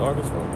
dark as fuck.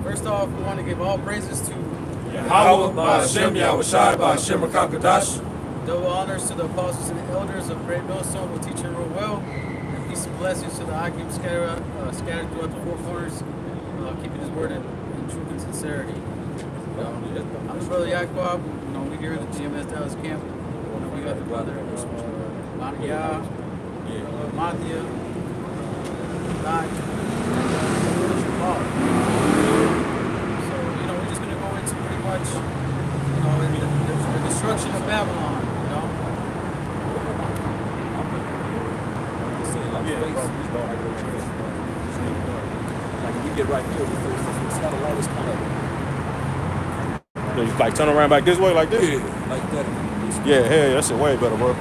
First off, we want to give all praises to Yahweh, Ba'Hashem, Yahushai, Ba'Hashem, Rakakadash. double honors to the apostles and the elders of Great Millstone who teach and rule well, and peace and blessings to the Gms scattered throughout the four corners, keeping His word in truth and sincerity. I'm the brother Yaquab. We here at the Gms Dallas camp. We got the brother Mania, Mathia, Dot. So, we're just going to go into pretty much, the destruction of Babylon, Like we get right here, the satellite is kind of. You like turn around back this way, like this? Yeah, like that. Yeah, hell, that shit way better, bro.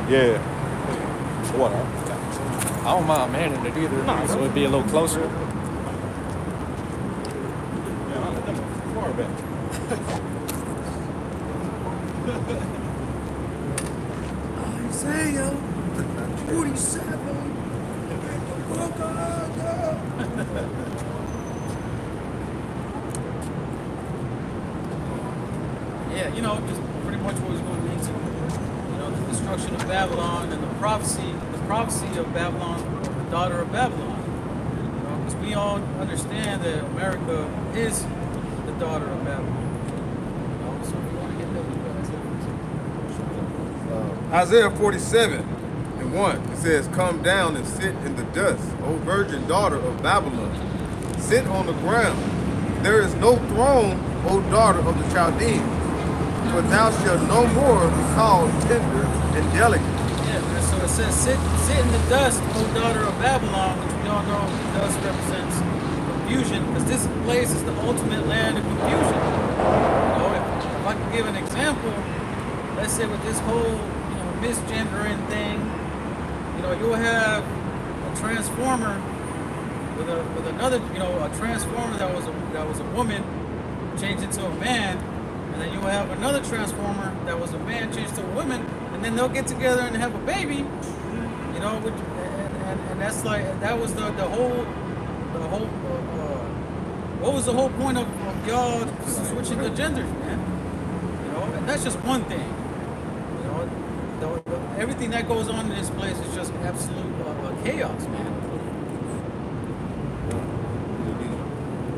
Yeah. What? I don't mind manning it either, so it'd be a little closer. Far back. Isaiah 47. Yeah, just pretty much what was going into, the destruction of Babylon and the prophecy of Babylon, the daughter of Babylon. Because we all understand that America is the daughter of Babylon. So if you want to get that, Isaiah 47:1, it says, "Come down and sit in the dust, O virgin daughter of Babylon. Sit on the ground. There is no throne, O daughter of the Chaldeans. For thou shalt no more be called tender and delicate." Yeah, man, so it says, sit in the dust, O daughter of Babylon, which we all know the dust represents confusion, because this place is the ultimate land of confusion. If I could give an example, let's say with this whole misgendering thing, you'll have a transformer with another, a transformer that was a woman changed into a man, and then you'll have another transformer that was a man changed to a woman, and then they'll get together and have a baby, and that's like, that was the whole what was the whole point of y'all switching the genders, man? And that's just one thing. Everything that goes on in this place is just absolute chaos, man.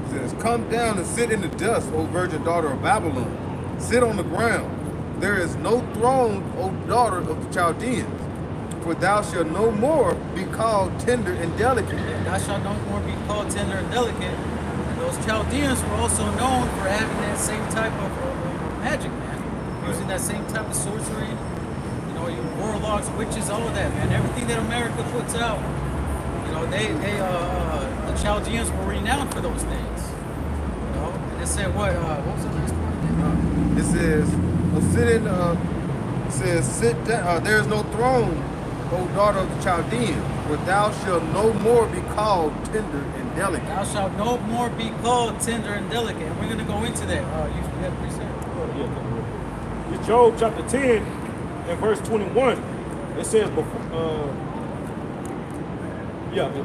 It says, "Come down and sit in the dust, O virgin daughter of Babylon. Sit on the ground. There is no throne, O daughter of the Chaldeans. For thou shalt no more be called tender and delicate." And thou shalt no more be called tender and delicate. And those Chaldeans were also known for having that same type of magic, man. Using that same type of sorcery. Your warlocks, witches, all of that, man. Everything that America puts out, the Chaldeans were renowned for those things. And it said what was the next part? It says, "Sit down. There is no throne, O daughter of the Chaldeans, for thou shalt no more be called tender and delicate." Thou shalt no more be called tender and delicate. And we're going to go into that. You had a precept. It's Job chapter 10 and verse 21. It says, in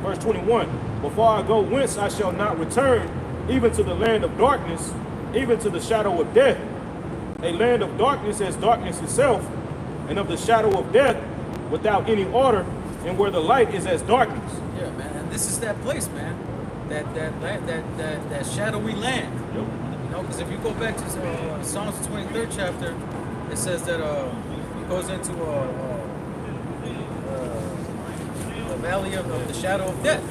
verse 21, "Before I go whence I shall not return, even to the land of darkness, even to the shadow of death." A land of darkness as darkness itself, and of the shadow of death without any order, and where the light is as darkness. Yeah, man. And this is that place, man. That shadowy land. Yep. Because if you go back to Psalms 23rd chapter, it says that it goes into valley of the shadow of death.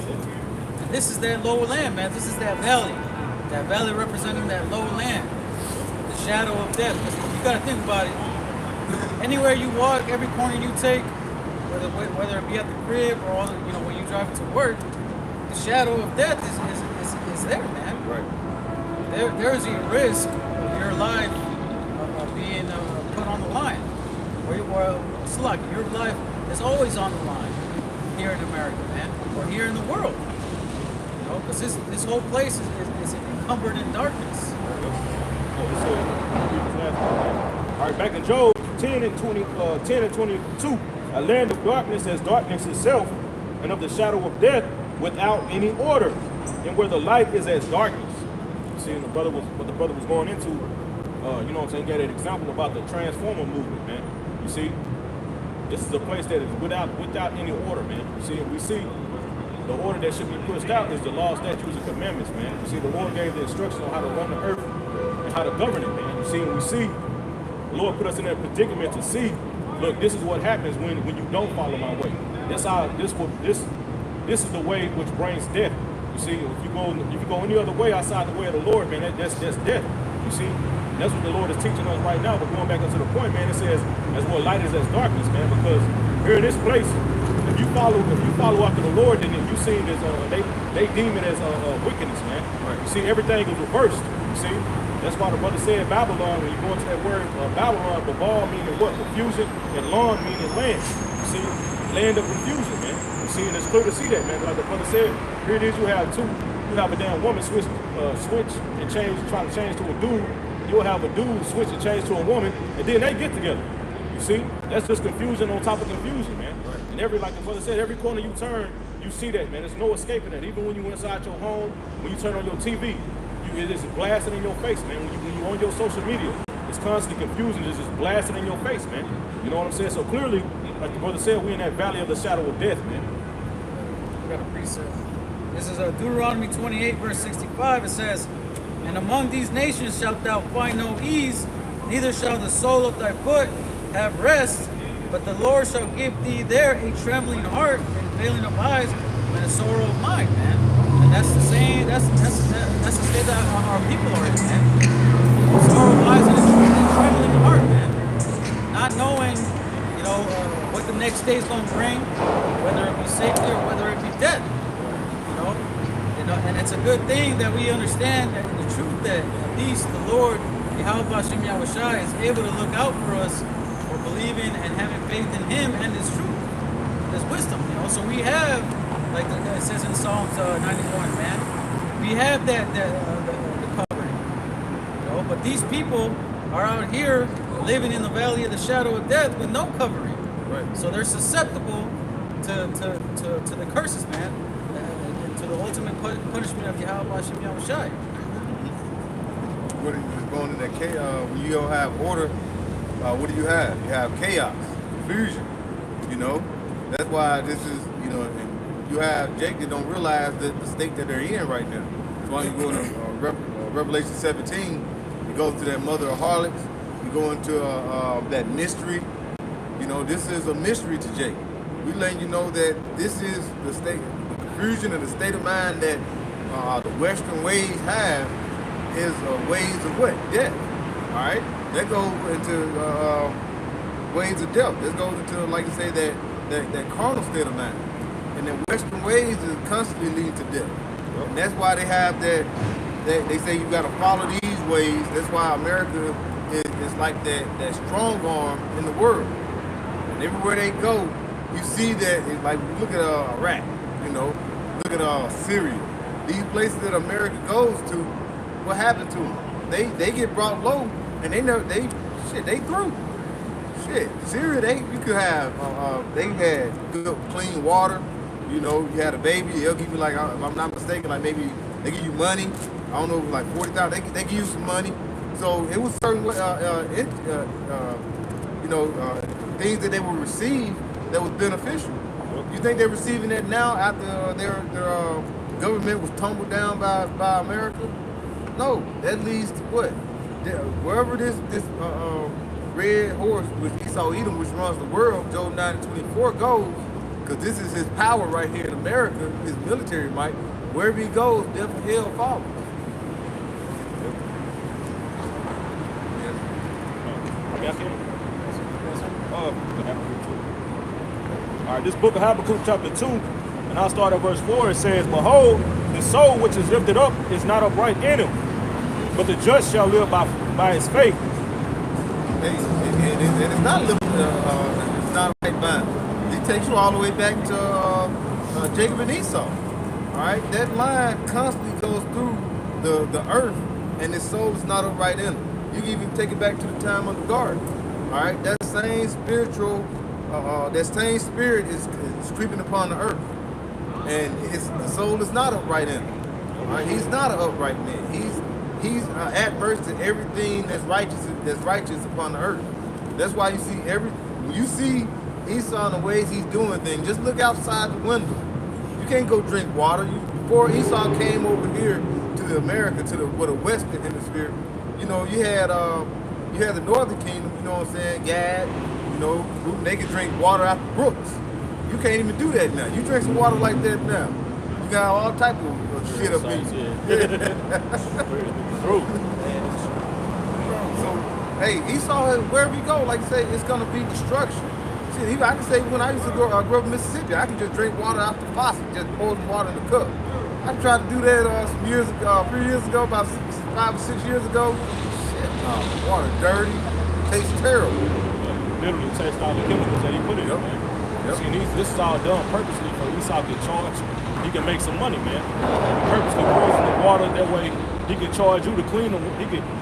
And this is that lower land, man. This is that valley. That valley representing that lower land. The shadow of death. Because you got to think about it. Anywhere you walk, every corner you take, whether it be at the crib or when you drive to work, the shadow of death is there, man. Right. There is a risk of your life being put on the line. It's like your life is always on the line here in America, man, or here in the world. Because this whole place is encumbered in darkness. All right, back in Job 10 and 22, a land of darkness as darkness itself, and of the shadow of death without any order, and where the light is as darkness. See, what the brother was going into, you know what I'm saying, get an example about the transformer movement, man. You see, this is a place that is without any order, man. You see, we see the order that should be pushed out is the law, statutes, and commandments, man. You see, the Lord gave the instructions on how to run the earth and how to govern it, man. You see, and we see the Lord put us in that predicament to see, look, this is what happens when you don't follow my way. That's how this is the way which brings death. You see, if you go any other way outside the way of the Lord, man, that's death. You see, that's what the Lord is teaching us right now. But going back into the point, man, it says as what light is as darkness, man. Because here in this place, if you follow after the Lord, then you see it as they deem it as wickedness, man. Right. You see, everything is reversed. You see, that's why the brother said Babylon. When you go into that word Babylon, Babal meaning what? Confusion, and Lon meaning land. You see, land of confusion, man. You see, and it's clear to see that, man. Like the brother said, here it is. You have a damn woman switch and try to change to a dude. You'll have a dude switch and change to a woman, and then they get together. You see, that's just confusion on top of confusion, man. Right. And like the brother said, every corner you turn, you see that, man. There's no escaping that. Even when you inside your home, when you turn on your TV, it is blasting in your face, man. When you on your social media, it's constantly confusing. It's just blasting in your face, man. You know what I'm saying? So clearly, like the brother said, we're in that valley of the shadow of death, man. We got a precept. This is Deuteronomy 28, verse 65. It says, "And among these nations shalt thou find no ease, neither shall the sole of thy foot have rest, but the Lord shall give thee there a trembling heart and failing of eyes and a sorrow of mind," man. And that's the same. That's the state that our people are in, man. Sorrow of eyes and a trembling heart, man. Not knowing, what the next day is going to bring, whether it be safety or whether it be death. And it's a good thing that we understand that the truth that at least the Lord, Yahweh Hashem Yahushua, is able to look out for us for believing and having faith in Him and His truth, His wisdom. So we have, like it says in Psalms 91, man, we have the covering. But these people are out here living in the valley of the shadow of death with no covering. Right. So they're susceptible to the curses, man. To the ultimate punishment of Yahweh Hashem Yahushua. What are you going in that chaos? When you don't have order, what do you have? You have chaos, confusion. That's why this is, and you have Jake that don't realize the state that they're in right now. That's why you go to Revelation 17, you go to that mother of harlots, you go into that mystery. This is a mystery to Jake. We letting you know that this is the state. Confusion and the state of mind that the Western ways have is ways of what? Death. All right? That goes into ways of death. That goes into, like you say, that carnal state of mind. And the Western ways is constantly leading to death. And that's why they have that they say you got to follow these ways. That's why America is like that strong arm in the world. And everywhere they go, you see that, like, look at Iraq. Look at Syria. These places that America goes to, what happened to them? They get brought low, and they through. Shit, Syria, you could have, they had good clean water. You had a baby, they'll give you, like, if I'm not mistaken, like maybe they give you money. I don't know, like $40,000. They give you some money. So it was certain, things that they would receive that was beneficial. You think they're receiving that now after their government was tumbled down by America? No, that leads to what? Wherever this red horse, which Esau Edom, which runs the world, Job 9:24 goes, Because this is his power right here in America, his military might. Wherever he goes, death and hell follows. All right, this book of Habakkuk chapter 2, and I'll start at verse 4. It says, Behold, the soul which is lifted up is not upright in him, but the just shall live by his faith. And it's not lifted, it's not right by. He takes you all the way back to Jacob and Esau. All right, that line constantly goes through the earth, and his soul is not upright in him. You can even take it back to the time of the garden. All right, that same spiritual, that same spirit is creeping upon the earth, and the soul is not upright in him. All right, he's not an upright man. He's adverse to everything that's righteous upon the earth. That's why you see when you see Esau and the ways he's doing things, just look outside the window. You can't go drink water. Before Esau came over here to America, to the Western Hemisphere, you had the Northern Kingdom. You know what I'm saying? Gad, they could drink water out the brooks. You can't even do that now. You drink some water like that now, you got all type of shit up in you. True. So, hey, Esau, wherever you go, like I say, it's gonna be destruction. See, I can say when I used to grow up in Mississippi, I could just drink water out the faucet, just pour some water in the cup. I tried to do that some years ago, 3 years ago, about 5 or 6 years ago. Shit, no, water dirty, tastes terrible. Literally tastes all the chemicals that he put in it, man. See, this is all done purposely for Esau to get charged. He can make some money, man. He purposely poison the water, that way he can charge you to clean the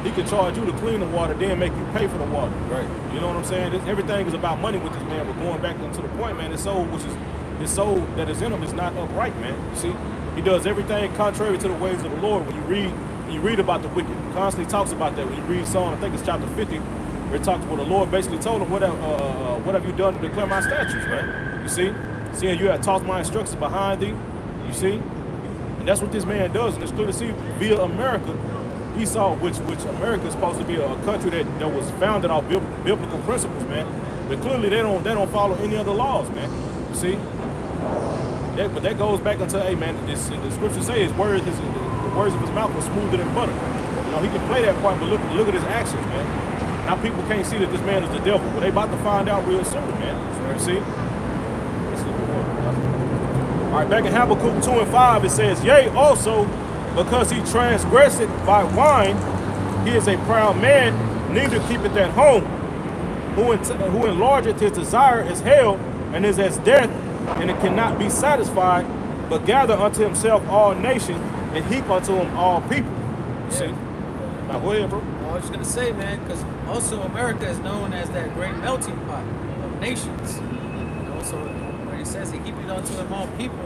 he can charge you to clean the water, then make you pay for the water. Right. You know what I'm saying? Everything is about money with this man, but going back to the point, man, his soul that is in him is not upright, man. You see? He does everything contrary to the ways of the Lord. When you read about the wicked, he constantly talks about that. When you read Psalm, I think it's chapter 50, where it talks where the Lord basically told him, what have you done to declare my statutes, man? You see? Seeing you have taught my instructions behind thee, you see? And that's what this man does. And it's clear to see via America, Esau, which America is supposed to be a country that was founded on biblical principles, man. But clearly they don't follow any other laws, man. You see? But that goes back into, hey man, the scriptures say the words of his mouth were smoother than butter. He can play that part, but look at his actions, man. Now people can't see that this man is the devil, but they about to find out real soon, man. You see? All right, back in Habakkuk 2 and 5, it says, Yea, also, because he transgressed by wine, he is a proud man, neither keepeth at home. Who enlargeth his desire is hell, and is as death, and it cannot be satisfied, but gather unto himself all nations, and heap unto him all people. You see? Now, go ahead, bro. I was just going to say, man, because also America is known as that great melting pot of nations. So when he says he keep it unto him all people,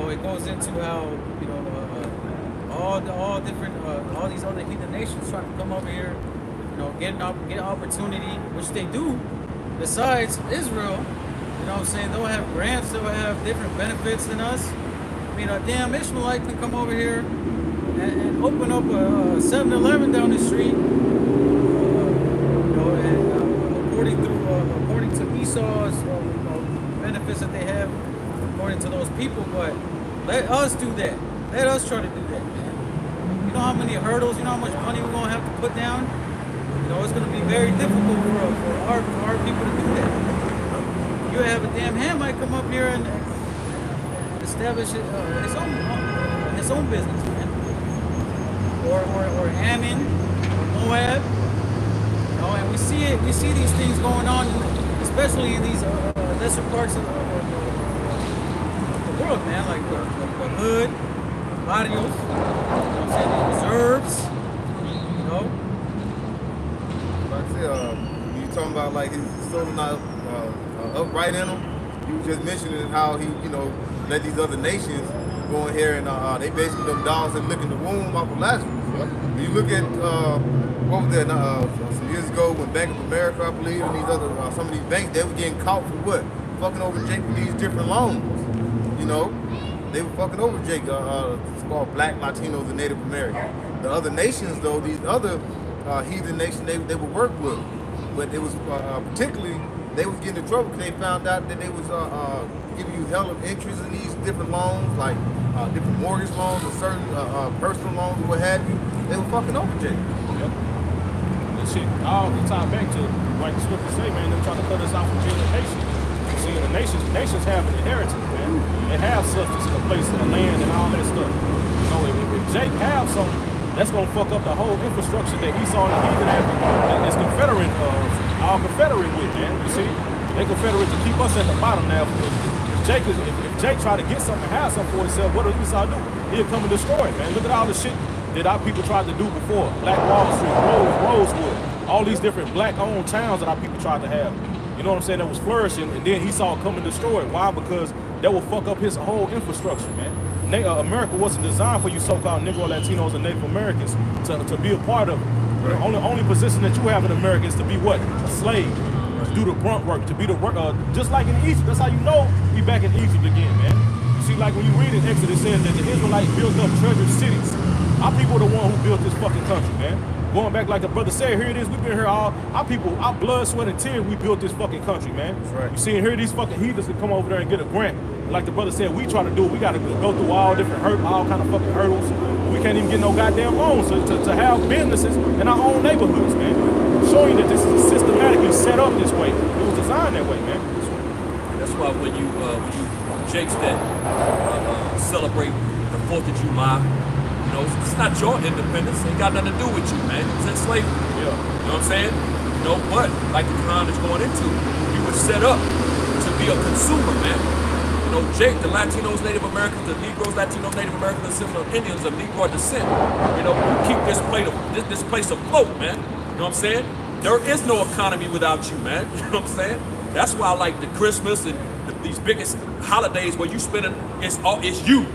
it goes into how, all these other heathen nations trying to come over here, get opportunity, which they do. Besides Israel, they'll have grants, they'll have different benefits than us. I mean, a damn Ishmaelite can come over here and open up a 7-Eleven down the street, and according to Esau's benefits that they have, according to those people. But let us do that. Let us try to do that, man. You know how many hurdles, you know how much money we're gonna have to put down. It's gonna be very difficult for our people to do that. You have a damn Hamite come up here and establish his own business, man. Or Ammon, or Moab. And we see these things going on, especially in these lesser parts of the world, man, like the hood, barrios, reserves, Like I said, you talking about like his soul not upright in him. You was just mentioning how he, let these other nations go in here and they basically them dogs that look in the womb off of Lazarus. When you look at what was that some years ago when Bank of America, I believe, and these other some of these banks, they were getting caught for what? Fucking over Jake with these different loans. They were fucking over Jake. It's called Black, Latinos, and Native Americans. The other nations, though, these other heathen nations, they would work with. But it was particularly, they was getting in trouble because they found out that they was giving you hell of interest in these different loans, like different mortgage loans or certain personal loans or what have you, they were fucking over Jake. Yep. That shit all the time back to like the scriptures say, man, they're trying to cut us off from being a nation. See, the nations have an inheritance, man. They have substance in a place and a land and all that stuff. You know, if Jake have something, that's gonna fuck up the whole infrastructure that Esau and the heathen have is confederate, all confederate with, man. You see, they confederate to keep us at the bottom now. If Jake try to get something, have something for himself, what does Esau do? He'll come and destroy it, man. Look at all the shit that our people tried to do before. Black Wall Street, Rosewood, all these different black-owned towns that our people tried to have. You know what I'm saying? That was flourishing, and then Esau come and destroy it. Why? Because that will fuck up his whole infrastructure, man. America wasn't designed for you so-called Negro, Latinos, and Native Americans to be a part of it. Right. The only position that you have in America is to be what? A slave. To do the grunt work, to be the work, just like in Egypt. That's how you know we back in Egypt again, man. You see, like when you read in Exodus, it says that the Israelites built up treasured cities. Our people are the one who built this fucking country, man. Going back, like the brother said, here it is. We've been here all our people, our blood, sweat, and tears. We built this fucking country, man. That's right. You see, here these fucking heathens can come over there and get a grant. Like the brother said, we try to do it. We got to go through all different all kind of fucking hurdles. We can't even get no goddamn loans to have businesses in our own neighborhoods, man. Showing that this is systematically set up this way. It was designed that way, man. That's why when you Jakes that celebrate the 4th of July, you know, it's not your independence. It ain't got nothing to do with you, man. It's in slavery. Yeah. You know what I'm saying? You know what? Like the Quran is going into, you were set up to be a consumer, man. You know, Jake, the Latinos, Native Americans, the Negroes, Latinos, Native Americans, the Seminole Indians of Negro descent. You know, you keep this place afloat, man. You know what I'm saying? There is no economy without you, man. You know what I'm saying? That's why I like the Christmas and these biggest holidays where you spending it's you.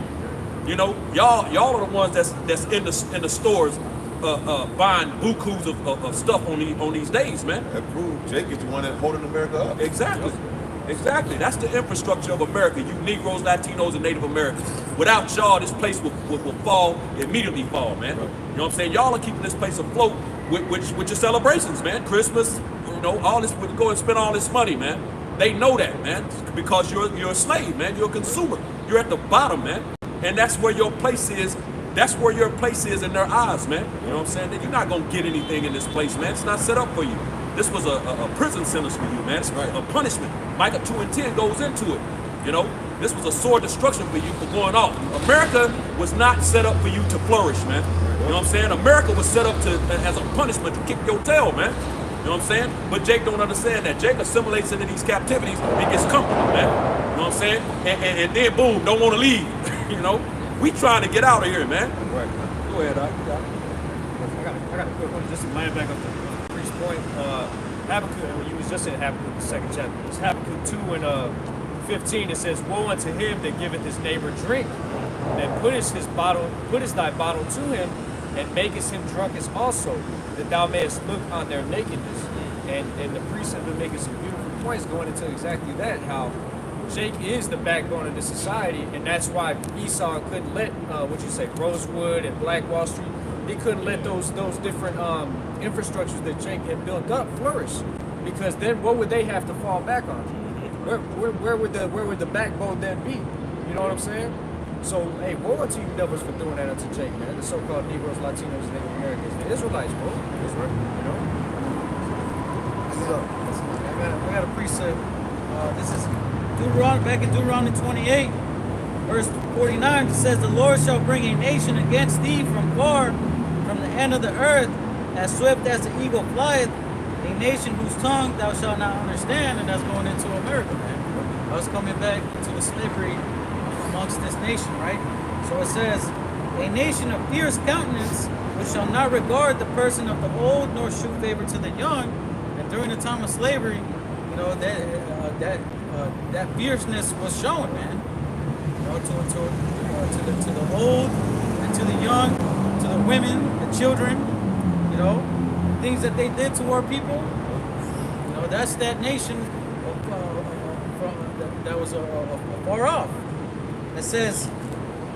You know, y'all are the ones that's in the stores buying bukus of stuff on these days, man. That proves Jake is the one that's holding America up. Exactly. Exactly. That's the infrastructure of America. You Negroes, Latinos, and Native Americans. Without y'all, this place will immediately fall, man. You know what I'm saying? Y'all are keeping this place afloat with your celebrations, man. Christmas, you know, all this, would go and spend all this money, man. They know that, man, because you're a slave, man. You're a consumer. You're at the bottom, man. And that's where your place is. That's where your place is in their eyes, man. You know what I'm saying? That you're not going to get anything in this place, man. It's not set up for you. This was a prison sentence for you, man. It's a punishment. Micah 2:10 goes into it. You know, this was a sore destruction for you for going off. America was not set up for you to flourish, man. You know what I'm saying? America was set up as a punishment to kick your tail, man. You know what I'm saying? But Jake don't understand that. Jake assimilates into these captivities and gets comfortable, man. You know what I'm saying? And then boom, don't want to leave. You know? We trying to get out of here, man. Right. Go ahead, Doc. I got a quick one just to land back up to the priest's point. Habakkuk, when you was just in Habakkuk, the 2nd chapter. It's Habakkuk 2 and 15. It says, "Woe unto him that giveth his neighbor drink, and puttest thy bottle to him, and makest him drunkest also, that thou mayest look on their nakedness." And the priest have been making some beautiful points going into exactly that, how Jake is the backbone of the society, and that's why Esau couldn't let Rosewood and Black Wall Street, he couldn't let those different infrastructures that Jake had built up flourish, because then what would they have to fall back on? Where would the backbone then be? You know what I'm saying? So hey, woe unto you devils for doing that unto Jake, man. The so-called Negroes, Latinos, and Native Americans, the Israelites, bro. That's right. You know. I got a precept. This is back in Deuteronomy 28, verse 49. It says, "The Lord shall bring a nation against thee from far, from the end of the earth, as swift as the eagle flieth, a nation whose tongue thou shalt not understand." And that's going into America, man. I was coming back into the slavery amongst this nation, right? So it says, "A nation of fierce countenance, which shall not regard the person of the old, nor shew favor to the young." And during the time of slavery, you know, that fierceness was shown, man. You know, to the old and to the young, to the women, the children. You know, things that they did to our people. You know, that's that nation that was far off. It says,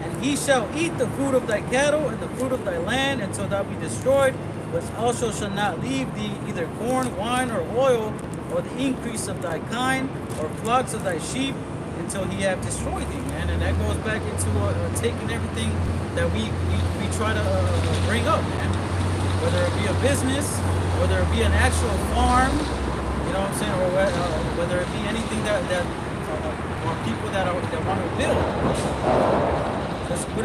"And he shall eat the fruit of thy cattle and the fruit of thy land until thou be destroyed, but also shall not leave thee either corn, wine, or oil, or the increase of thy kind, or flocks of thy sheep, until he have destroyed thee, man. And that goes back into taking everything that we try to bring up, man. Whether it be a business, whether it be an actual farm, you know what I'm saying, or whether it be anything that or people that want to build. Because what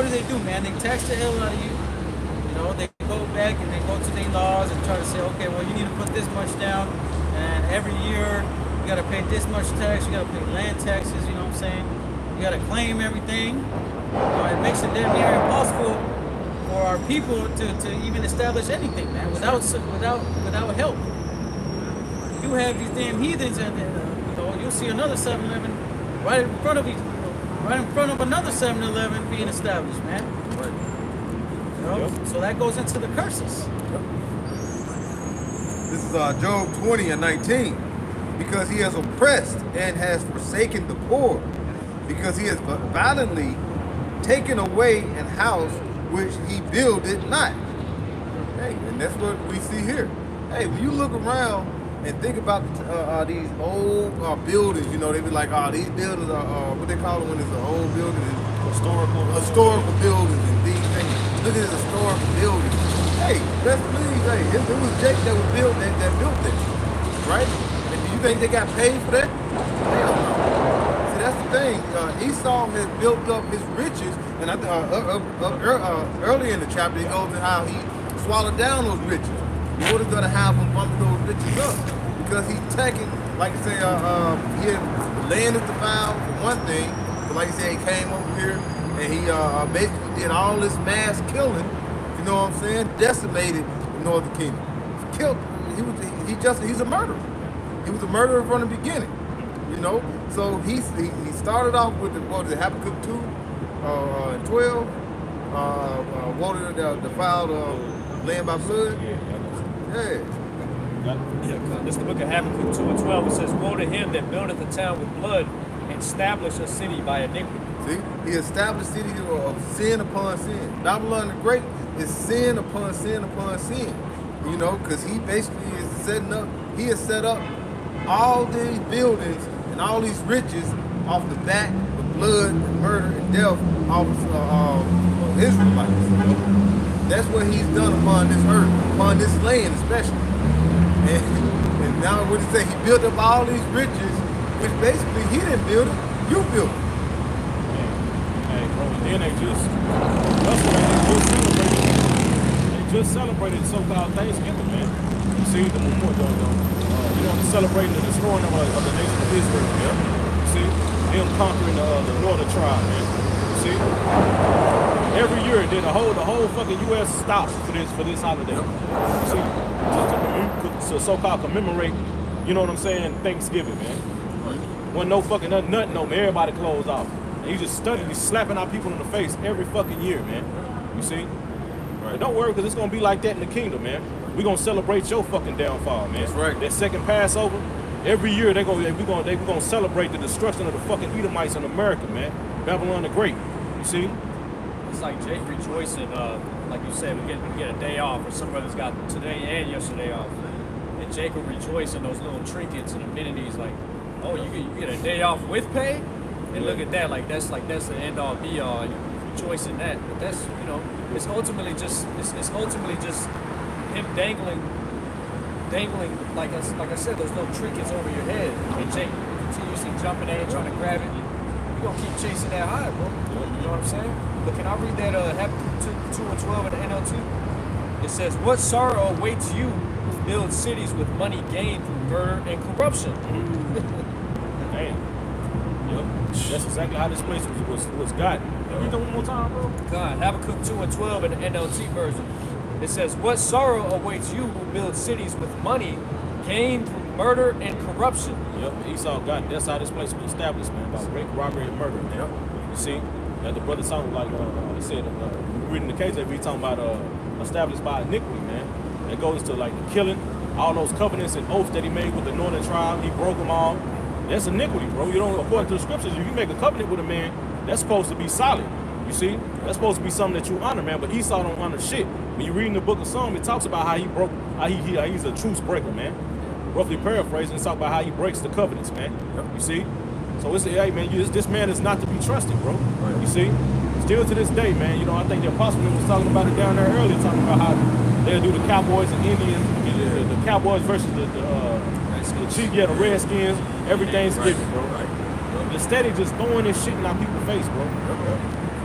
do they do, man? They tax the hell out of you. You know, they go back and they go to their laws and try to say, okay, well, you need to put this much down, and every year you got to pay this much tax. You got to pay land taxes. You know what I'm saying? You got to claim everything. It makes it damn near impossible for our people to even establish anything, man, without help. You have these damn heathens, and you'll see another 7-Eleven right in front of another 7-Eleven being established, man. You know? So that goes into the curses. This is Job 20 and 19. Because he has oppressed and has forsaken the poor, because he has violently taken away an house which he builded not. Hey, and that's what we see here. Hey, when you look around and think about these old buildings, you know, they be like, these buildings are, what they call it when it's an old building? Historical buildings and these things. Look at this historical building. Hey, best believe, it was Jake that built this, right? And do you think they got paid for that? Hell no. See, that's the thing. Esau has built up his riches, and earlier in the chapter, he goes to how he swallowed down those riches. What is going to have him bump those riches up? Because he's taking, like I say, he had the land is defiled for one thing. But like I said, he came over here and he basically did all this mass killing. You know what I'm saying? Decimated the Northern Kingdom. Killed. He's a murderer. He was a murderer from the beginning. You know. So he started off with Habakkuk 2 and 12. Water defiled land by blood. Yeah. This is the book of Habakkuk 2 and 12. It says, woe to him that buildeth a town with blood and establish a city by iniquity. See, he established cities of sin upon sin. Babylon the Great is sin upon sin upon sin. You know, because he basically is setting up, he has set up all these buildings and all these riches off the back of blood and murder and death of Israelites. You know? That's what he's done upon this earth, upon this land especially. And now what he say? He built up all these riches, which basically he didn't build it, you built it. Hey, bro, then they just celebrated so-called Thanksgiving, man. You see the memorial, celebrating the destroying of the nation of Israel, man. You see them conquering the northern tribe, man. You see, every year then the whole fucking U.S. stops for this holiday. You see, to so-called commemorate, you know what I'm saying, Thanksgiving, man. Wasn't no fucking nothing no man. Everybody closed off. And he just studied, he's slapping our people in the face every fucking year, man. You see? But don't worry, because it's gonna be like that in the kingdom, man. We're gonna celebrate your fucking downfall, man. That's right. That second Passover, every year we're gonna celebrate the destruction of the fucking Edomites in America, man. Babylon the Great. You see? It's like Jake rejoicing, like you said, we get a day off, or some brothers got today and yesterday off. And Jake will rejoice in those little trinkets and amenities, like, oh, you get a day off with pay? And look at that, that's the end all be all. You rejoice in that. But that's, it's ultimately just him dangling, like I said, those little trinkets over your head. And Jake continuously jumping at it, trying to grab it. You're gonna keep chasing that high, bro. You know what I'm saying? But can I read that Habakkuk 2 and 12 in the NLT? It says, what sorrow awaits you who build cities with money gained through murder and corruption? Damn. Yep. That's exactly how this place was gotten. Read that one more time, bro. God, Habakkuk 2 and 12 in the NLT version. It says, what sorrow awaits you who build cities with money gained through murder and corruption? Yep, Esau got it. That's how this place was established, man, by rape, robbery, and murder, man. Yep. You see? That the brother sounded like, he said, reading the KJV, talking about established by iniquity, man. That goes to like the killing, all those covenants and oaths that he made with the northern tribe. He broke them all. That's iniquity, bro. You don't, according to the scriptures, if you make a covenant with a man, that's supposed to be solid. You see? That's supposed to be something that you honor, man. But Esau don't honor shit. When you read in the book of Psalms, it talks about how he broke, how he's a truce breaker, man. Roughly paraphrasing, it talks about how he breaks the covenants, man. You see? So it's hey man, this man is not to be trusted, bro. Right. You see, still to this day, man. You know, I think the apostle was talking about it down there earlier, talking about how they'll do the Cowboys and Indians, the Cowboys versus the Chiefs, the Redskins, every Thanksgiving, bro. Right. Instead of just throwing this shit in our people's face, bro.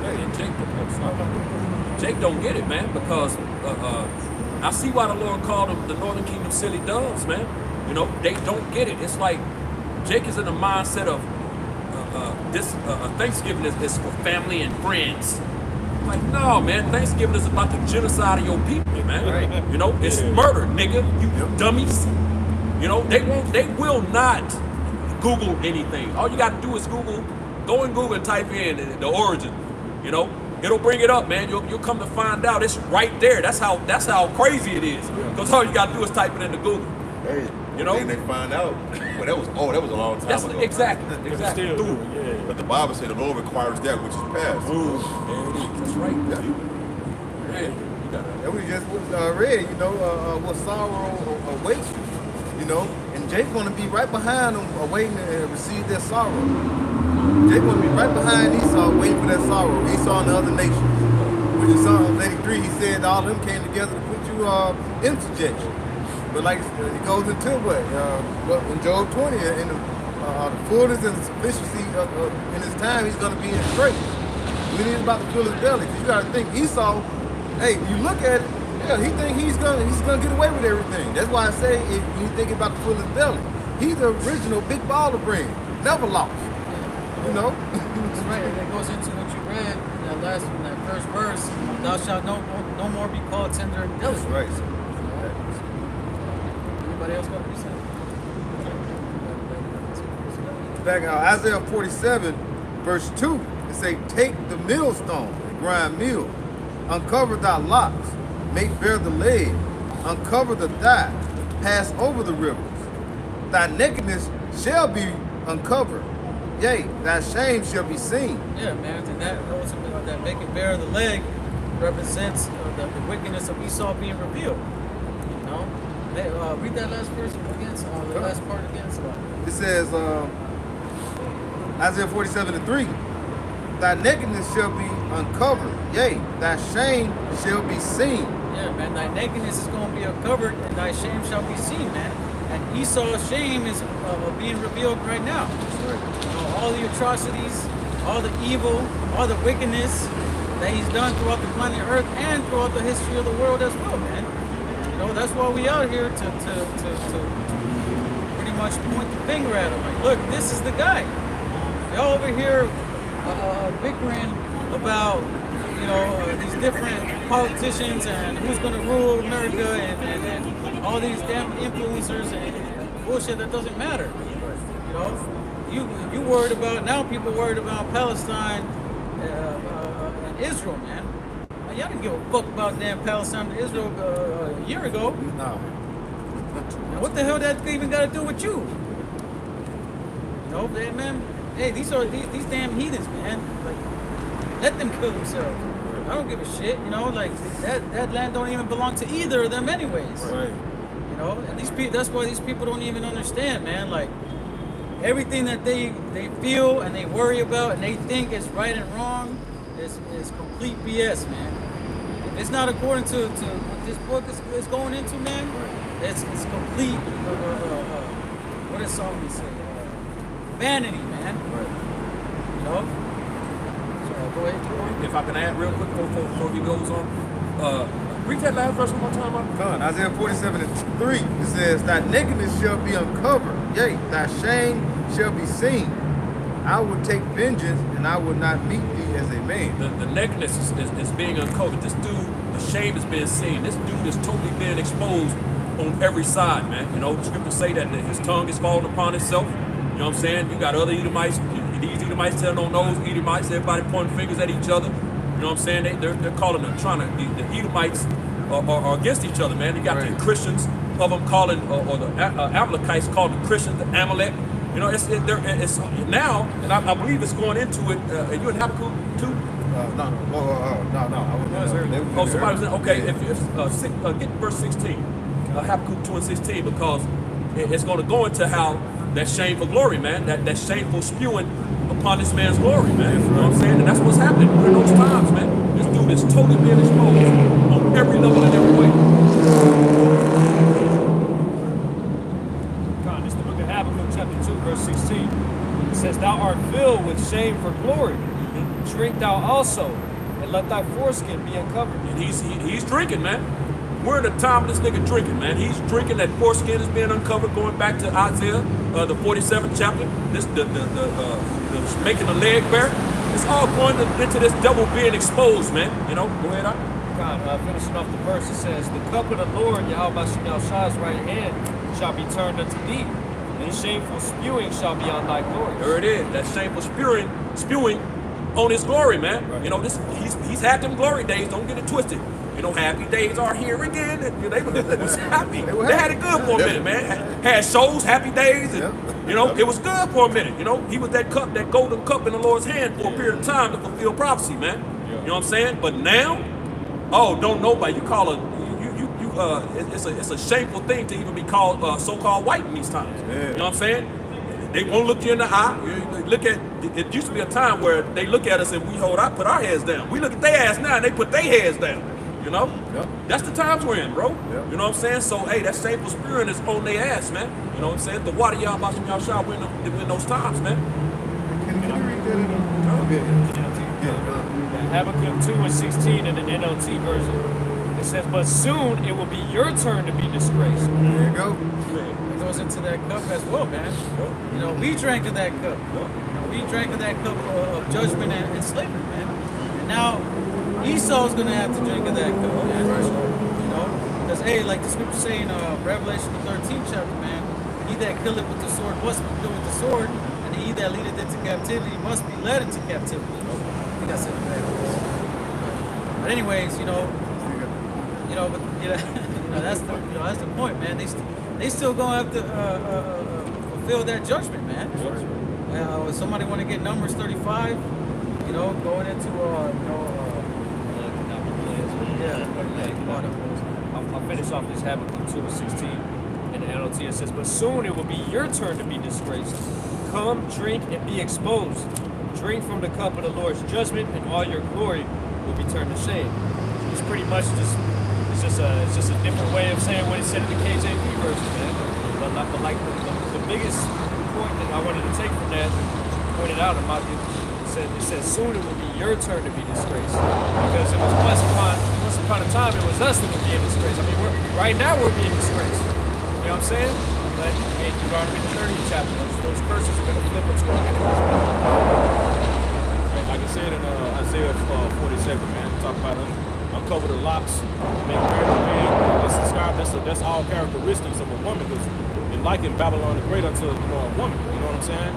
Hey, and Jake don't get it, man, because I see why the Lord called them the Northern Kingdom silly doves, man. You know, they don't get it. It's like Jake is in the mindset of Thanksgiving is for family and friends. Like, no, man, Thanksgiving is about the genocide of your people, man. Right. You know, it's murder, nigga. You dummies. You know, they will not Google anything. All you got to do is go in Google and type in the origin. You know, it'll bring it up, man. You'll come to find out it's right there. That's how crazy it is. Because all you got to do is type it into Google. Hey, You know? Then they find out. Well, that was a long time That's ago. exactly. Still, Dude. yeah. But the Bible said the Lord requires that which is past. Ooh, there it is. That's right. Yeah. Man, you gotta- And we just read, you know, what sorrow awaits you, you know. And Jake going to be right behind them, waiting to receive their sorrow. Jake going to be right behind Esau, waiting for that sorrow. Esau and the other nations. Which is Psalm 83, he said all of them came together to put you in subjection. But like it goes into what in Job 20, in the fullness and sufficiency in his time, he's going to be in grace. When he's about to fill his belly, because you got to think Esau. Hey, you look at it, yeah, he think he's gonna get away with everything. That's why I say if you think about the fill his belly, he's the original big baller brand, never lost. You know. That's right. And that goes into what you read in that first verse. Thou shalt no more be called tender and That's delicate. right. Anybody else got to be said? Back in Isaiah 47, verse 2, it say, take the millstone and grind meal, uncover thy locks, make bare the leg, uncover the thigh, pass over the rivers. Thy nakedness shall be uncovered, yea, thy shame shall be seen. Yeah, man. And that ultimately, that making bare of the leg represents the wickedness of Esau being revealed. You know, read that last verse again. The last part again. It says, Isaiah 47:3, thy nakedness shall be uncovered, yea, thy shame shall be seen. Yeah, man. Thy nakedness is going to be uncovered, and thy shame shall be seen, man. And Esau's shame is being revealed right now. You know, all the atrocities, all the evil, all the wickedness that he's done throughout the planet Earth and throughout the history of the world as well, man. You know, that's why we out here to pretty much point the finger at him. Like, look, this is the guy. Y'all over here bickering about, you know, these different politicians and who's going to rule America and all these damn influencers and bullshit that doesn't matter. You know, you worried about, now people worried about Palestine and Israel, man. Y'all didn't give a fuck about damn Palestine and Israel a year ago. No. Now, what the hell that even got to do with you? You know, man. Hey, these damn heathens, man. Like, let them kill themselves. I don't give a shit. You know, like that land don't even belong to either of them, anyways. Right. You know, and these people. That's why these people don't even understand, man. Like everything that they feel and they worry about and they think is right and wrong is complete BS, man. If it's not according to what this book is going into, man, it's complete. What does Solomon say? Vanity, man. You know. So go ahead. If I can add real quick before he goes on, read that last verse one more time. Mark. Come on, Isaiah 47:3, it says, thy nakedness shall be uncovered, yea, thy shame shall be seen. I will take vengeance, and I will not meet thee as a man. The nakedness is being uncovered. This dude, the shame is being seen. This dude is totally being exposed on every side, man. You know, the scriptures say that his tongue is falling upon itself. You know what I'm saying? You got other Edomites. These Edomites telling on those Edomites. Everybody pointing fingers at each other. You know what I'm saying? They're calling them, the Edomites are against each other, man. You got the Christians of them calling, or the Amalekites calling the Christians the Amalek. You know, it's now, and I believe it's going into it. Are you in Habakkuk too? No. Oh, somebody was in, okay. If get verse 16, Habakkuk 2 and 16, because it's going to go into how that shameful glory, man. That shameful spewing upon this man's glory, man. You know what I'm saying? And that's what's happening during those times, man. This dude is totally being exposed on every level and every way. God, this is the book of Habakkuk, chapter 2, verse 16. It says, "Thou art filled with shame for glory. Drink thou also, and let thy foreskin be uncovered." And he's drinking, man. We're in the time of this nigga drinking, man. He's drinking. That foreskin is being uncovered, going back to Isaiah, the 47th chapter. This the making the leg bare. It's all going into this devil being exposed, man. You know, go ahead. God, finishing off the verse, it says, "The cup of the Lord, Yahweh Shai's right hand, shall be turned unto thee, and shameful spewing shall be on thy glory." There it is. That shameful spewing on his glory, man. Right. You know, he's had them glory days. Don't get it twisted. You know, happy days are here again. They was happy. They had it good for a minute, man. Had shows, happy days, and you know, it was good for a minute. You know, he was that cup, that golden cup in the Lord's hand for a period of time to fulfill prophecy, man. You know what I'm saying? But now, oh, don't nobody. You call it. It's a shameful thing to even be called so-called white in these times. Yeah. You know what I'm saying? They won't look you in the eye. Look at it. Used to be a time where they look at us and we put our heads down. We look at their ass now and they put their heads down. You know? Yep. That's the times we're in, bro. Yep. You know what I'm saying? So, hey, that shameful spirit is on their ass, man. You know what I'm saying? The water y'all about y'all shot win those times, man. Can you read that in the Habakkuk 2 and 16 in the NLT version. It says, "But soon it will be your turn to be disgraced." There you go. It goes into that cup as well, man. You know, we drank of that cup. You know, we drank of that cup of judgment and slavery, man. And now Esau's gonna have to drink of that cup, man. You know, because hey, like the scripture say in Revelation the 13th chapter, man, he that killeth with the sword must be killed with the sword, and he that leadeth into captivity must be led into captivity. I think I said it right. But anyways, you know, that's the point, man. They still gonna have to fulfill that judgment, man. Somebody want to get Numbers 35, you know, going into I'll finish off this Habakkuk 2 and 16 in the NLT. It says, "But soon it will be your turn to be disgraced. Come, drink, and be exposed. Drink from the cup of the Lord's judgment, and all your glory will be turned to shame." It's pretty much it's just a different way of saying what it said in the KJV version, man. But like the biggest point that I wanted to take from that, pointed out about it says soon it will be your turn to be disgraced, because it was once upon a time it was us that were being disgraced. I mean, right now we're being disgraced. You know what I'm saying? But hey, you've already been the 30th chapter. Those curses are going to flip what's going on. Like I said in Isaiah 47, man, talk about uncover the locks, make hair the man. That's all characteristics of a woman, because in liking Babylon the Great unto a woman. You know what I'm saying?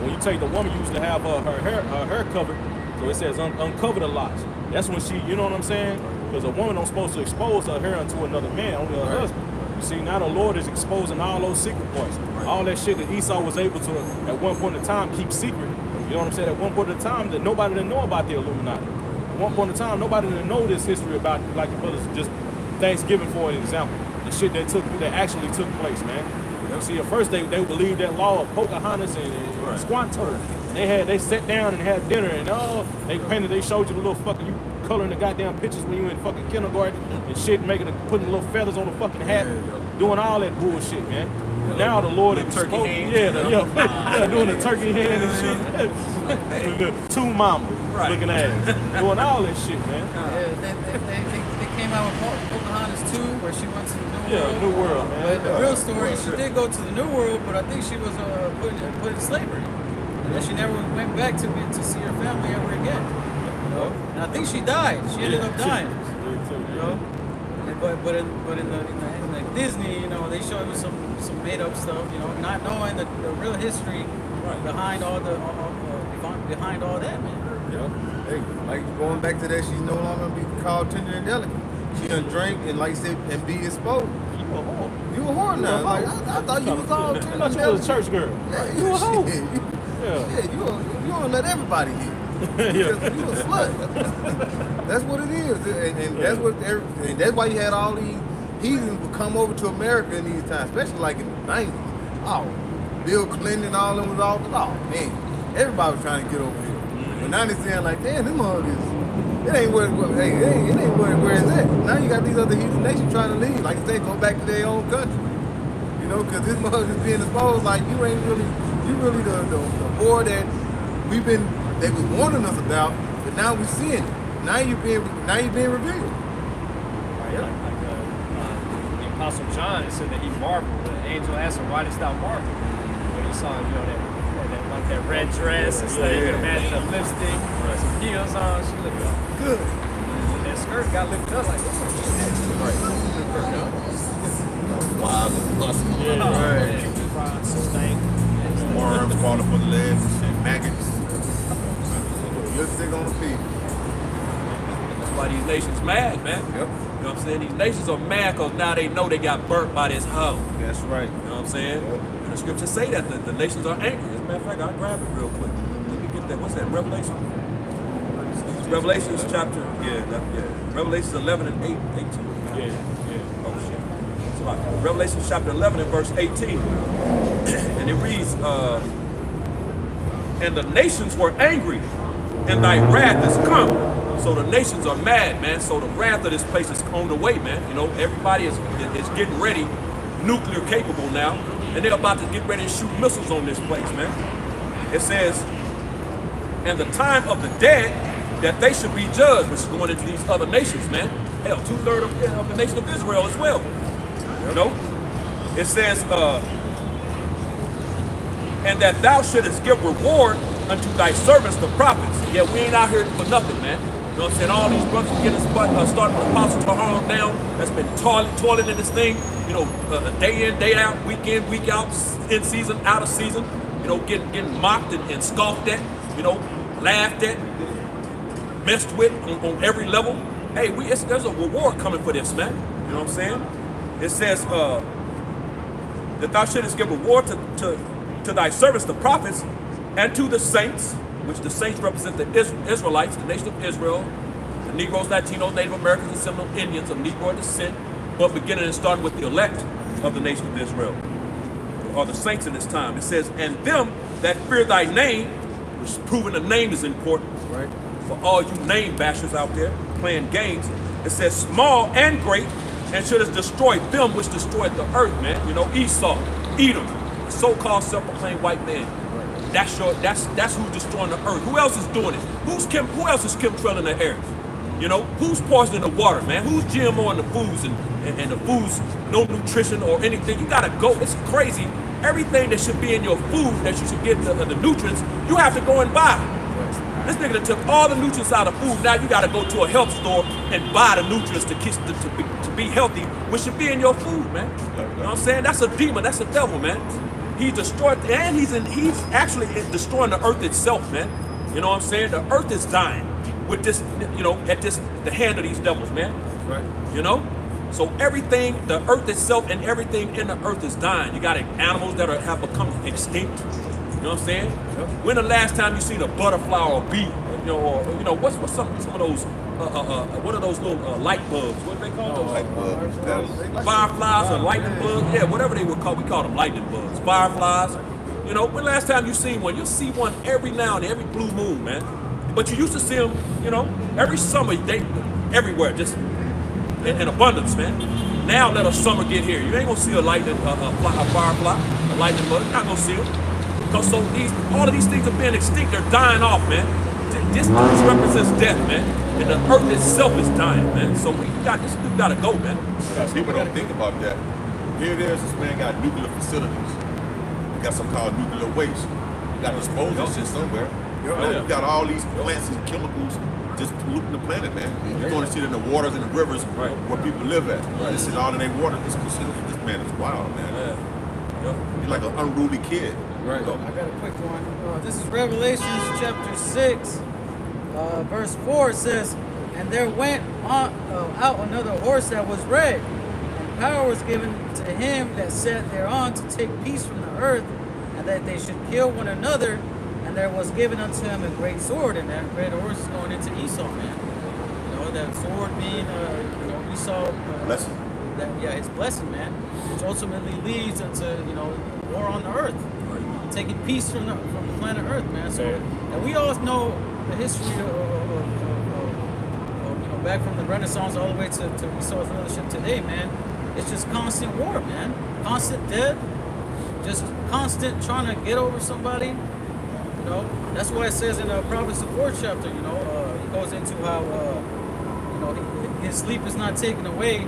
When you take the woman, used to have her hair covered, so it says uncover the locks. That's when she, you know what I'm saying? Because a woman don't supposed to expose her hair unto another man, only her husband. You see, now the Lord is exposing all those secret points. All that shit that Esau was able to, at one point in time, keep secret. You know what I'm saying? At one point in time, that nobody didn't know about the Illuminati. At one point in time, nobody didn't know this history about, like the brothers, just Thanksgiving, for an example. The shit that actually took place, man. You see, at first they believed that law of Pocahontas and Squanto. And they sat down and had dinner, and they showed you the little fucking, you coloring the goddamn pictures when you in fucking kindergarten and shit, putting little feathers on the fucking hat, doing all that bullshit, man. Now the Lord is turkey exposed, hand. doing the turkey hand and shit. The two mama looking ass, doing all that shit, man. They came out with Pocahontas 2, where she went to the New World. New World, man. But the real story, she did go to the New World, but I think she was put in slavery. And then she never went back to see her family ever again. You know? And I think she died. She ended up dying. You know? But in the Disney, you know, they showed you some made up stuff, you know, not knowing the real history behind all behind all that, man. Yeah. Hey, like going back to that, she's no longer gonna be called tender and delicate. She done drink and, like I said, and be exposed. You a whore. You a whore now. Like I thought you was all tender I and thought you delicate. was a church girl. Yeah, You a hoe. shit. Yeah. You don't let everybody hear. You a slut. That's what it is, and that's why you had all these heathens would come over to America in these times, especially like in the 90s. Oh, Bill Clinton and all them was all, oh man, everybody was trying to get over here. But now they saying like, damn, them motherfuckers, it ain't where it's at. Now you got these other heathen nations trying to leave. Like I say, go back to their own country. You know, because this motherfucker's being exposed like you really the war that they was warning us about, but now we seeing it. Now you being revealed. Yeah, like the Apostle John said that he marveled. The angel asked him, "Why didst thou marvel?" When he saw, that red dress and stuff, you can imagine the lipstick, some heels on. She looked good. And that skirt got lifted up like, what's up? Wild and lusty. Stank. Worms crawling for the legs and maggots. Lipstick on the feet. That's why these nations mad, man. Yep. You know what I'm saying? These nations are mad because now they know they got burnt by this hoe. That's right. You know what I'm saying? And the scriptures say that the nations are angry. As a matter of fact, I'll grab it real quick. Let me get that. What's that? Revelation? It's Revelations chapter, Revelations 11 and 18. Oh shit. So Revelation chapter 11 and verse 18. And it reads, and the nations were angry, and thy wrath is come. So the nations are mad, man. So the wrath of this place is on the way, man. You know, everybody is getting ready, nuclear capable now, and they're about to get ready to shoot missiles on this place, man. It says, and the time of the dead that they should be judged, which is going into these other nations, man. Hell, 2/3 of the nation of Israel as well. You know, it says, and that thou shouldest give reward unto thy servants, the prophets. Yeah, we ain't out here for nothing, man. You know what I'm saying? All these brothers getting starting with Apostle Tahar down, that's been toiling in this thing, you know, day in, day out, week in, week out, in season, out of season, you know, getting mocked and scoffed at, you know, laughed at, messed with on every level. Hey, there's a reward coming for this, man. You know what I'm saying? It says that thou shouldest give reward to thy servants, the prophets, and to the saints, which the saints represent the Israelites, the nation of Israel, the Negroes, Latinos, Native Americans, and Seminole Indians of Negro descent, but beginning and starting with the elect of the nation of Israel, or the saints in this time. It says, and them that fear thy name, which is proving the name is important, right? For all you name bashers out there playing games, it says small and great, and shouldest destroy them which destroyed the earth, man. You know, Esau, Edom, so-called self-proclaimed white man. That's who's destroying the earth. Who else is doing it? Who else is chemtrailing the air? You know, who's poisoning the water, man? Who's GMOing the foods and the foods, no nutrition or anything? You gotta go. It's crazy. Everything that should be in your food that you should get the nutrients, you have to go and buy. This nigga that took all the nutrients out of food. Now you gotta go to a health store and buy the nutrients to be healthy, which should be in your food, man. You know what I'm saying? That's a demon. That's a devil, man. He destroyed, and he's actually destroying the earth itself, man. You know what I'm saying? The earth is dying with this, you know, the hand of these devils, man. Right. You know? So everything, the earth itself and everything in the earth is dying. You got animals that have become extinct. You know what I'm saying? Yep. When the last time you seen a butterfly or a bee? You know, what's some of those what are those little light bugs? What do they call those? Light bugs. Fireflies or lightning bugs? Yeah, whatever they were called. We call them lightning bugs. Fireflies. You know, when last time you seen one? You'll see one every now and then, every blue moon, man. But you used to see them, you know, every summer, everywhere, just in abundance, man. Now let a summer get here. You ain't gonna see a firefly, a lightning bug. You're not gonna see them. Because all of these things are being extinct. They're dying off, man. This represents death, man. And the earth itself is dying, man. So we gotta go, man. People don't think about that. Here it is, this man got nuclear facilities. We got something called nuclear waste. We got to dispose of shit somewhere. We got all these plants and chemicals just polluting the planet, man. You're throwing shit in the waters and the rivers where people live at. This is all in their water. This man is wild, man. He's like an unruly kid. Right. I got a quick one. This is Revelation chapter 6, verse 4. It says, and there went out another horse that was red, and power was given to him that sat thereon to take peace from the earth, and that they should kill one another. And there was given unto him a great sword, and that red horse is going into Esau, man. You know, that sword being, Esau. Blessing. His blessing, man, which ultimately leads into, war on the earth. taking peace from the planet Earth, man. So, and we all know the history of back from the Renaissance all the way to resource rulership today, man. It's just constant war, man. Constant death. Just constant trying to get over somebody. You know, that's why it says in Proverbs the 4th chapter, you know, he goes into how, you know, his sleep is not taken away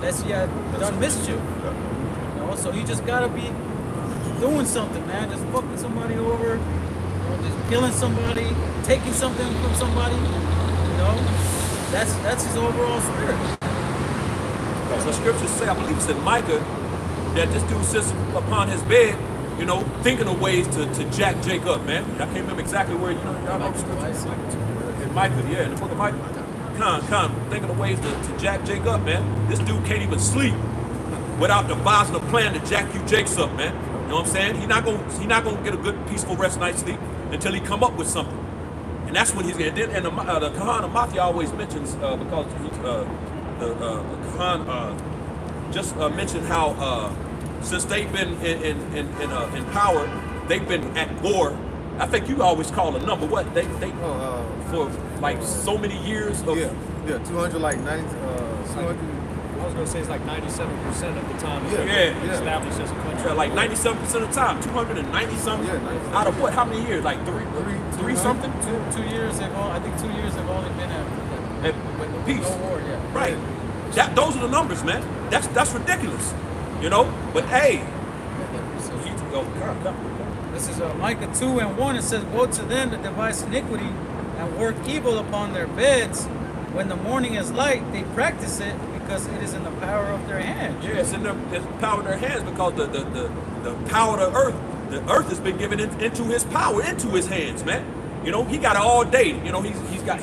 lest he had done mischief. You know, so you just gotta be doing something, man. Just fucking somebody over, you know, just killing somebody, taking something from somebody, you know. That's his overall spirit. So scriptures say, I believe it's in Micah, that this dude sits upon his bed, you know, thinking of ways to jack Jake up, man. I can't remember exactly where, you know, y'all know the scriptures. In Micah, yeah, in the book of Micah. Thinking of ways to jack Jake up, man. This dude can't even sleep without devising a plan to jack you Jakes up, man. You know what I'm saying? He's not gonna get a good, peaceful rest night's sleep until he come up with something. And that's when he's gonna. And the Kahan Amathia always mentions because the Kahan just mentioned how since they've been in power, they've been at war. I think you always call a number. What they for like so many years of 200 like 90 200. I was gonna say it's like 97% of the time established as a country. Like 97% of the time, 290 something. Yeah, out of what? How many years? Like three something. 2 years they've all. I think 2 years they've only been at peace. No war, yeah. Right. Those are the numbers, man. That's ridiculous. You know. But hey, this is Micah 2:1. It says, "Woe to them that devise iniquity and work evil upon their beds. When the morning is light, they practice it because it is in the power of their hands." Yeah, it's in the power of their hands because the power of the earth has been given into his power, into his hands, man. You know, he got it all day. You know, he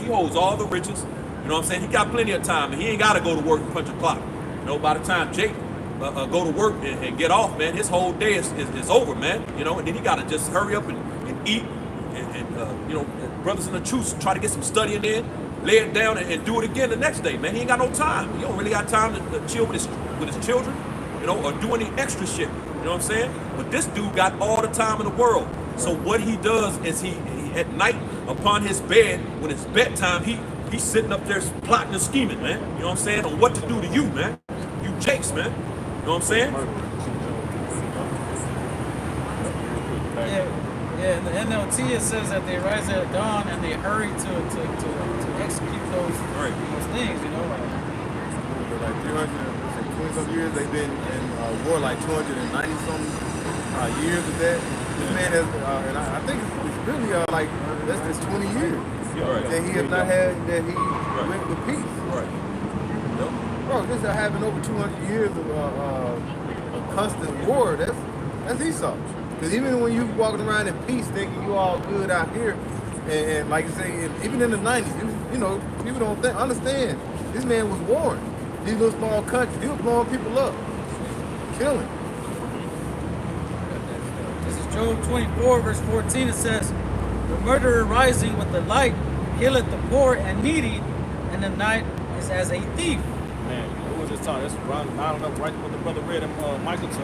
holds all the riches. You know what I'm saying? He got plenty of time, and he ain't got to go to work and punch a clock. You know, by the time Jake go to work and get off, man, his whole day is over, man. You know, and then he got to just hurry up and eat, and you know, brothers in the truth try to get some studying in, lay it down, and do it again the next day, man. He ain't got no time. He don't really got time to chill with his children, you know, or do any extra shit. You know what I'm saying? But this dude got all the time in the world. So what he does is he at night upon his bed, when it's bedtime, he's sitting up there plotting and scheming, man. You know what I'm saying? On what to do to you, man. You Jakes, man. You know what I'm saying? Yeah. In the NLT it says that they rise at dawn and they hurry to execute those things, you know. Like 320 some years they've been in war, like 290 some years of that. This man has, and I think it's really like less than 20 years that he has not had, that he went with peace. Right. Yep. Bro, this is having over 200 years of constant war. That's Esau. Because even when you walking around in peace, thinking you all good out here, and like you say, even in the 90s, you know, people don't understand. This man was warring. These little small countries, he was blowing people up, killing. This is Job 24, verse 14. It says, "The murderer rising with the light killeth the poor and needy, and the night is as a thief." Man, who was this time? That's right what the brother read in Micah 2.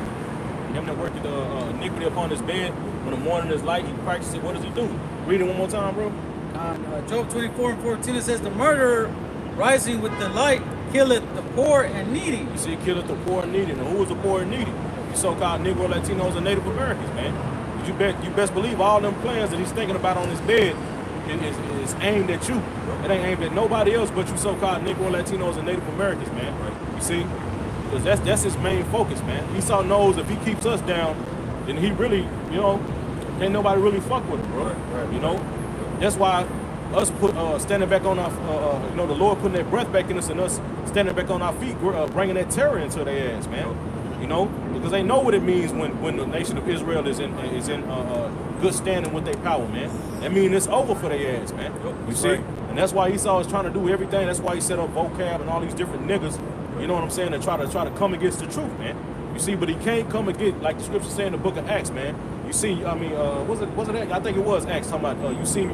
Him that worked iniquity upon his bed. When the morning is light, he practices it. What does he do? Read it one more time, bro. Job 24 and 14, it says, "The murderer rising with the light killeth the poor and needy." You see, he killeth the poor and needy. Now, who is the poor and needy? You so-called Negro, Latinos, and Native Americans, man. You best believe all them plans that he's thinking about on his bed is aimed at you. It ain't aimed at nobody else but you so-called Negro, Latinos, and Native Americans, man. You see? Because that's his main focus, man. Esau knows if he keeps us down, then he really, you know, ain't nobody really fuck with him, bro. You know? That's why us standing back on our, you know, the Lord putting that breath back in us and us standing back on our feet, bringing that terror into their ass, man. You know? Because they know what it means when the nation of Israel is in good standing with their power, man. That means it's over for their ass, man. You see? And that's why Esau is trying to do everything. That's why he set up vocab and all these different niggas. You know what I'm saying? To try to come against the truth, man. You see, but he can't come against, like the scripture say in the book of Acts, man. You see, I mean, was it Acts? I think it was Acts talking about, you see,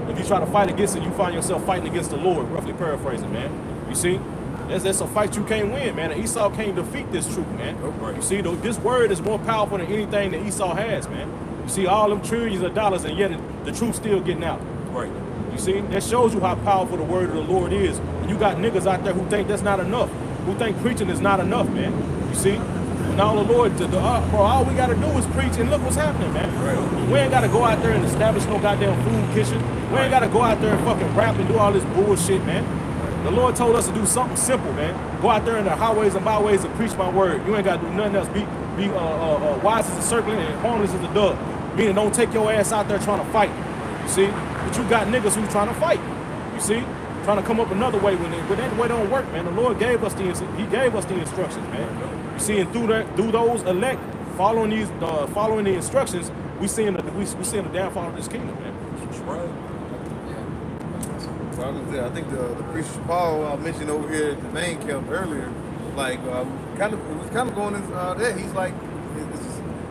if you try to fight against it, you find yourself fighting against the Lord, roughly paraphrasing, man. You see? That's a fight you can't win, man. And Esau can't defeat this truth, man. You see, this word is more powerful than anything that Esau has, man. You see all them trillions of dollars, and yet the truth still getting out. Right. You see, that shows you how powerful the word of the Lord is. And you got niggas out there who think that's not enough, who think preaching is not enough, man. You see, and all the Lord, bro, all we gotta do is preach, and look what's happening, man. Right. We ain't gotta go out there and establish no goddamn food kitchen. We ain't gotta go out there and fucking rap and do all this bullshit, man. The Lord told us to do something simple, man. Go out there in the highways and byways and preach my word. You ain't gotta do nothing else. Be wise as a serpent and harmless as a dove. Meaning, don't take your ass out there trying to fight. You see, but you got niggas who trying to fight. You see, trying to come up another way when that way don't work, man. The Lord gave us the instructions, man. You see, and through those elect following the instructions, we seeing the downfall of this kingdom, man. That's right. So I think the priest Paul mentioned over here at the main camp earlier, like it was kind of going in there. He's like,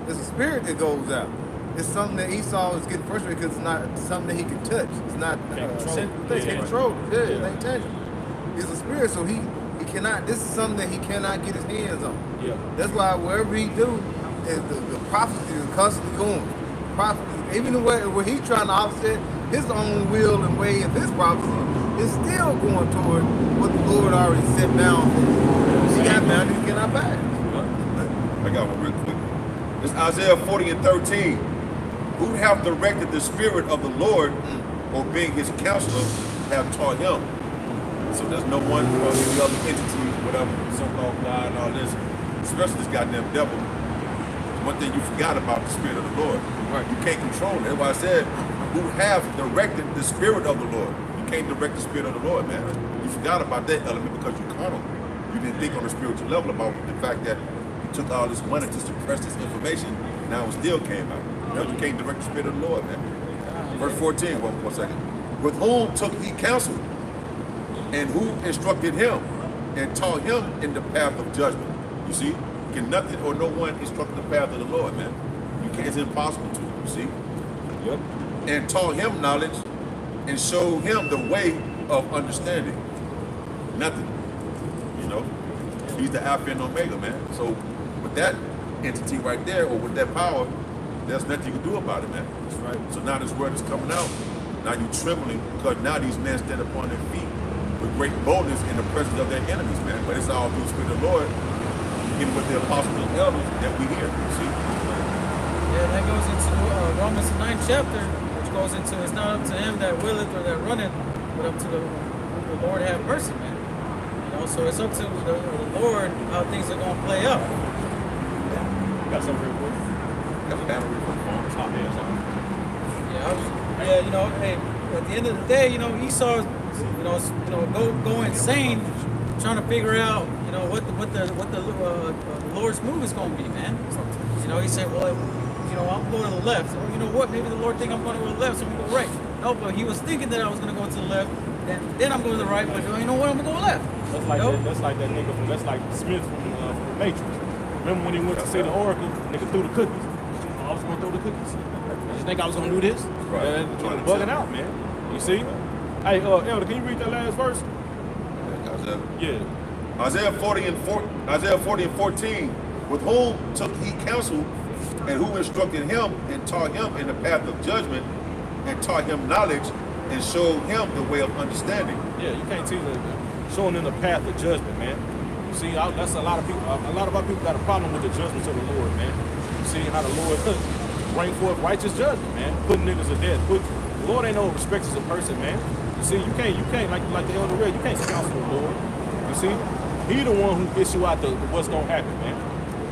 it's a spirit that goes out. It's something that Esau is getting frustrated because it's not something that he can touch. It's not controlled. Yeah, it ain't tangible. It's a spirit, so he cannot. This is something that he cannot get his hands on. Yeah. That's why wherever he do, the prophecy is constantly going. Prophecy, even the way where he's trying to offset his own will and way of his prophecy, is still going toward what the Lord already set down for him. He got down, he cannot pass. I got one real quick. It's Isaiah 40 and 13. Who have directed the spirit of the Lord, or being his counselor, have taught him. So there's no one or any other entity, whatever, so-called God and all this, especially this goddamn devil. One thing you forgot about the spirit of the Lord. Right. You can't control it. That's why I said, who have directed the spirit of the Lord. You can't direct the spirit of the Lord, man. You forgot about that element because you're carnal. You didn't think on a spiritual level about the fact that you took all this money to suppress this information, now it still came out. You can't direct the spirit of the Lord, man. Verse 14, one second. With whom took he counsel, and who instructed him, and taught him in the path of judgment. You see? Can nothing or no one instruct the path of the Lord, man. You can't, it's impossible to, you see? Yep. And taught him knowledge, and showed him the way of understanding. Nothing. You know? He's the Alpha and Omega, man. So with that entity right there, or with that power, there's nothing you can do about it, man. That's right. So now this word is coming out. Now you trembling because now these men stand upon their feet with great boldness in the presence of their enemies, man. But it's all through the Spirit of the Lord, getting with the apostles and elders that we hear. You see? Yeah, that goes into Romans 9th chapter, which goes into it's not up to him that willeth or that runneth, but up to the Lord have mercy, man. You know, so it's up to the Lord how things are going to play out. Got something real quick? Got a battery for the phone. Top hands on. Yeah, you know, hey, at the end of the day, you know, Esau, go insane, trying to figure out, you know, what the Lord's move is going to be, man. You know, he said, well, you know, I'm going to the left. So, you know what? Maybe the Lord think I'm going to go to the left, so I'm going to go right. No, but he was thinking that I was going to go to the left, and then I'm going to the right. But you know what? I'm going to go left. That's like that nigga from Smith from the Matrix. Remember when he went to see the Oracle? Nigga threw the cookies. I was gonna throw the cookies. I just think I was gonna do this. Right. Bugging out, man. You see? Hey, Elder, can you read that last verse? Yeah. Isaiah 40 and 14. With whom took he counsel, and who instructed him, and taught him in the path of judgment, and taught him knowledge, and showed him the way of understanding. Yeah, you can't teach them showing them the path of judgment, man. You see, that's a lot of people. A lot of our people got a problem with the judgments of the Lord, man. You see how the Lord bring forth righteous judgment, man. Putting niggas to death. The Lord ain't no respect as a person, man. You see, you can't like the Elder read, you can't counsel the Lord. You see, he the one who gets you out the what's gonna happen, man.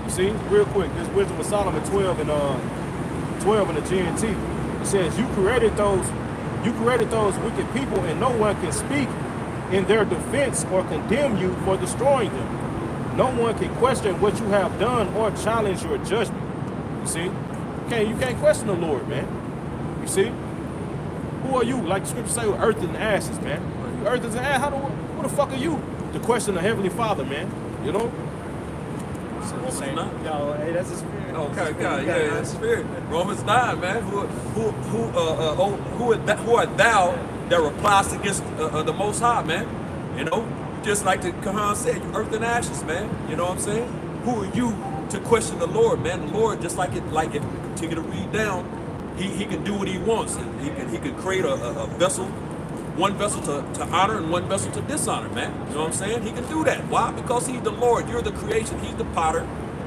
You see, real quick, this Wisdom of Solomon 12 in the GNT. It says, you created those wicked people, and no one can speak in their defense or condemn you for destroying them. No one can question what you have done or challenge your judgment. You see? You can't question the Lord, man. You see? Who are you? Like the scripture say, earth and ashes, man. You earth and ashes. Who the fuck are you to question the Heavenly Father, man? You know? No, hey, that's the spirit. Okay, God, yeah, that's the spirit. Romans 9, man. Who art thou that replies against the Most High, man? You know, just like the Quran said, you earth and ashes, man. You know what I'm saying? Who are you to question the Lord, man. The Lord, just like if you continue to read down, he can do what he wants. He can create a vessel, one vessel to honor and one vessel to dishonor, man. You know what I'm saying? He can do that. Why? Because he's the Lord. You're the creation. He's the potter.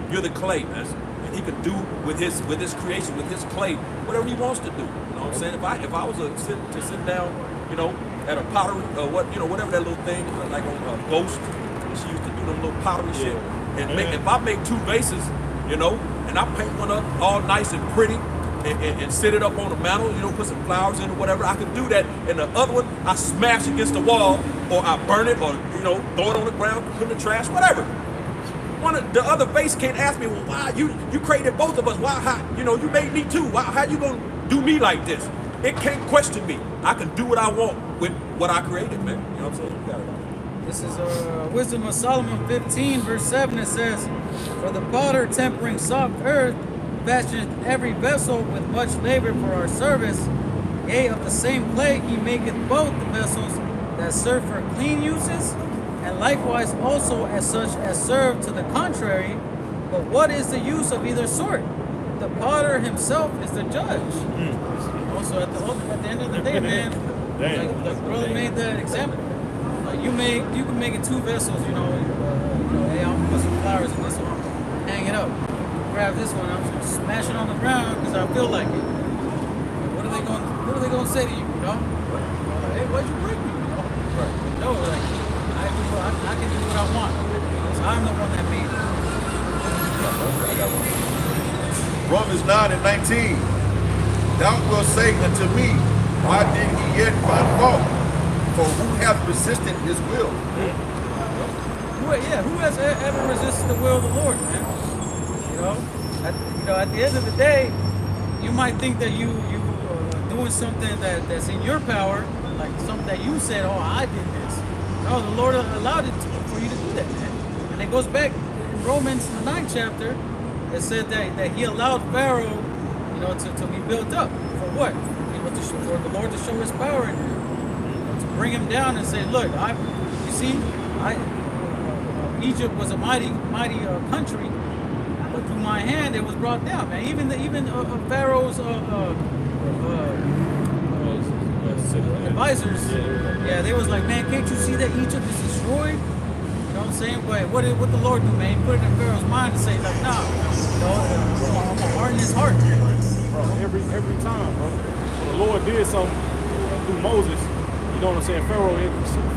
You're the clay, man. And he can do with his creation, with his clay, whatever he wants to do. You know what I'm saying? If I was to sit down, you know, at a pottery, whatever that little thing, like on Ghost, she used to do them little pottery shit. And if I make 2 vases, you know, and I paint one up all nice and pretty, and set it up on the mantle, you know, put some flowers in or whatever, I can do that. And the other one, I smash against the wall, or I burn it, or, you know, throw it on the ground, put it in the trash, whatever. The other vase can't ask me, well, why you created both of us? Why, how, you know, you made me too. Why, how you gonna do me like this? It can't question me. I can do what I want with what I created, man. You know what I'm saying? You got it. This is Wisdom of Solomon 15, verse 7. It says, "For the potter tempering soft earth fashioneth every vessel with much labor for our service. Yea, of the same clay he maketh both the vessels that serve for clean uses, and likewise also as such as serve to the contrary. But what is the use of either sort? The potter himself is the judge." Also, at the end of the day, man, like brother made that example. Like you can make it 2 vessels, you know, hey, I'll put some flowers in this one, hang it up. Grab this one, I'm just gonna smash it on the ground because I feel like it. What are they gonna say to you, you know? Like, hey, why'd you break me, you know? Right. No, like I can do what I want. So I'm the one that made it. Romans 9 and 19. Thou wilt say unto me, why did he yet find fault? For who hath resisted his will? Who has ever resisted the will of the Lord, man? At the end of the day, you might think that you doing something that's in your power, like something that you said, oh, I did this. No, the Lord allowed it for you to do that, man. And it goes back in Romans, the 9th chapter, it said that he allowed Pharaoh, you know, to be built up. For what? For the Lord to show his power in him. To bring him down and say, look, Egypt was a mighty country, but through my hand it was brought down, man. Even Pharaoh's advisors, they was like, man, can't you see that Egypt is destroyed? You know what I'm saying? But what the Lord do, man? He put it in Pharaoh's mind to say, like, nah, you know, I'm gonna harden his heart. Bro, every time, bro. When the Lord did something through Moses, you know what I'm saying?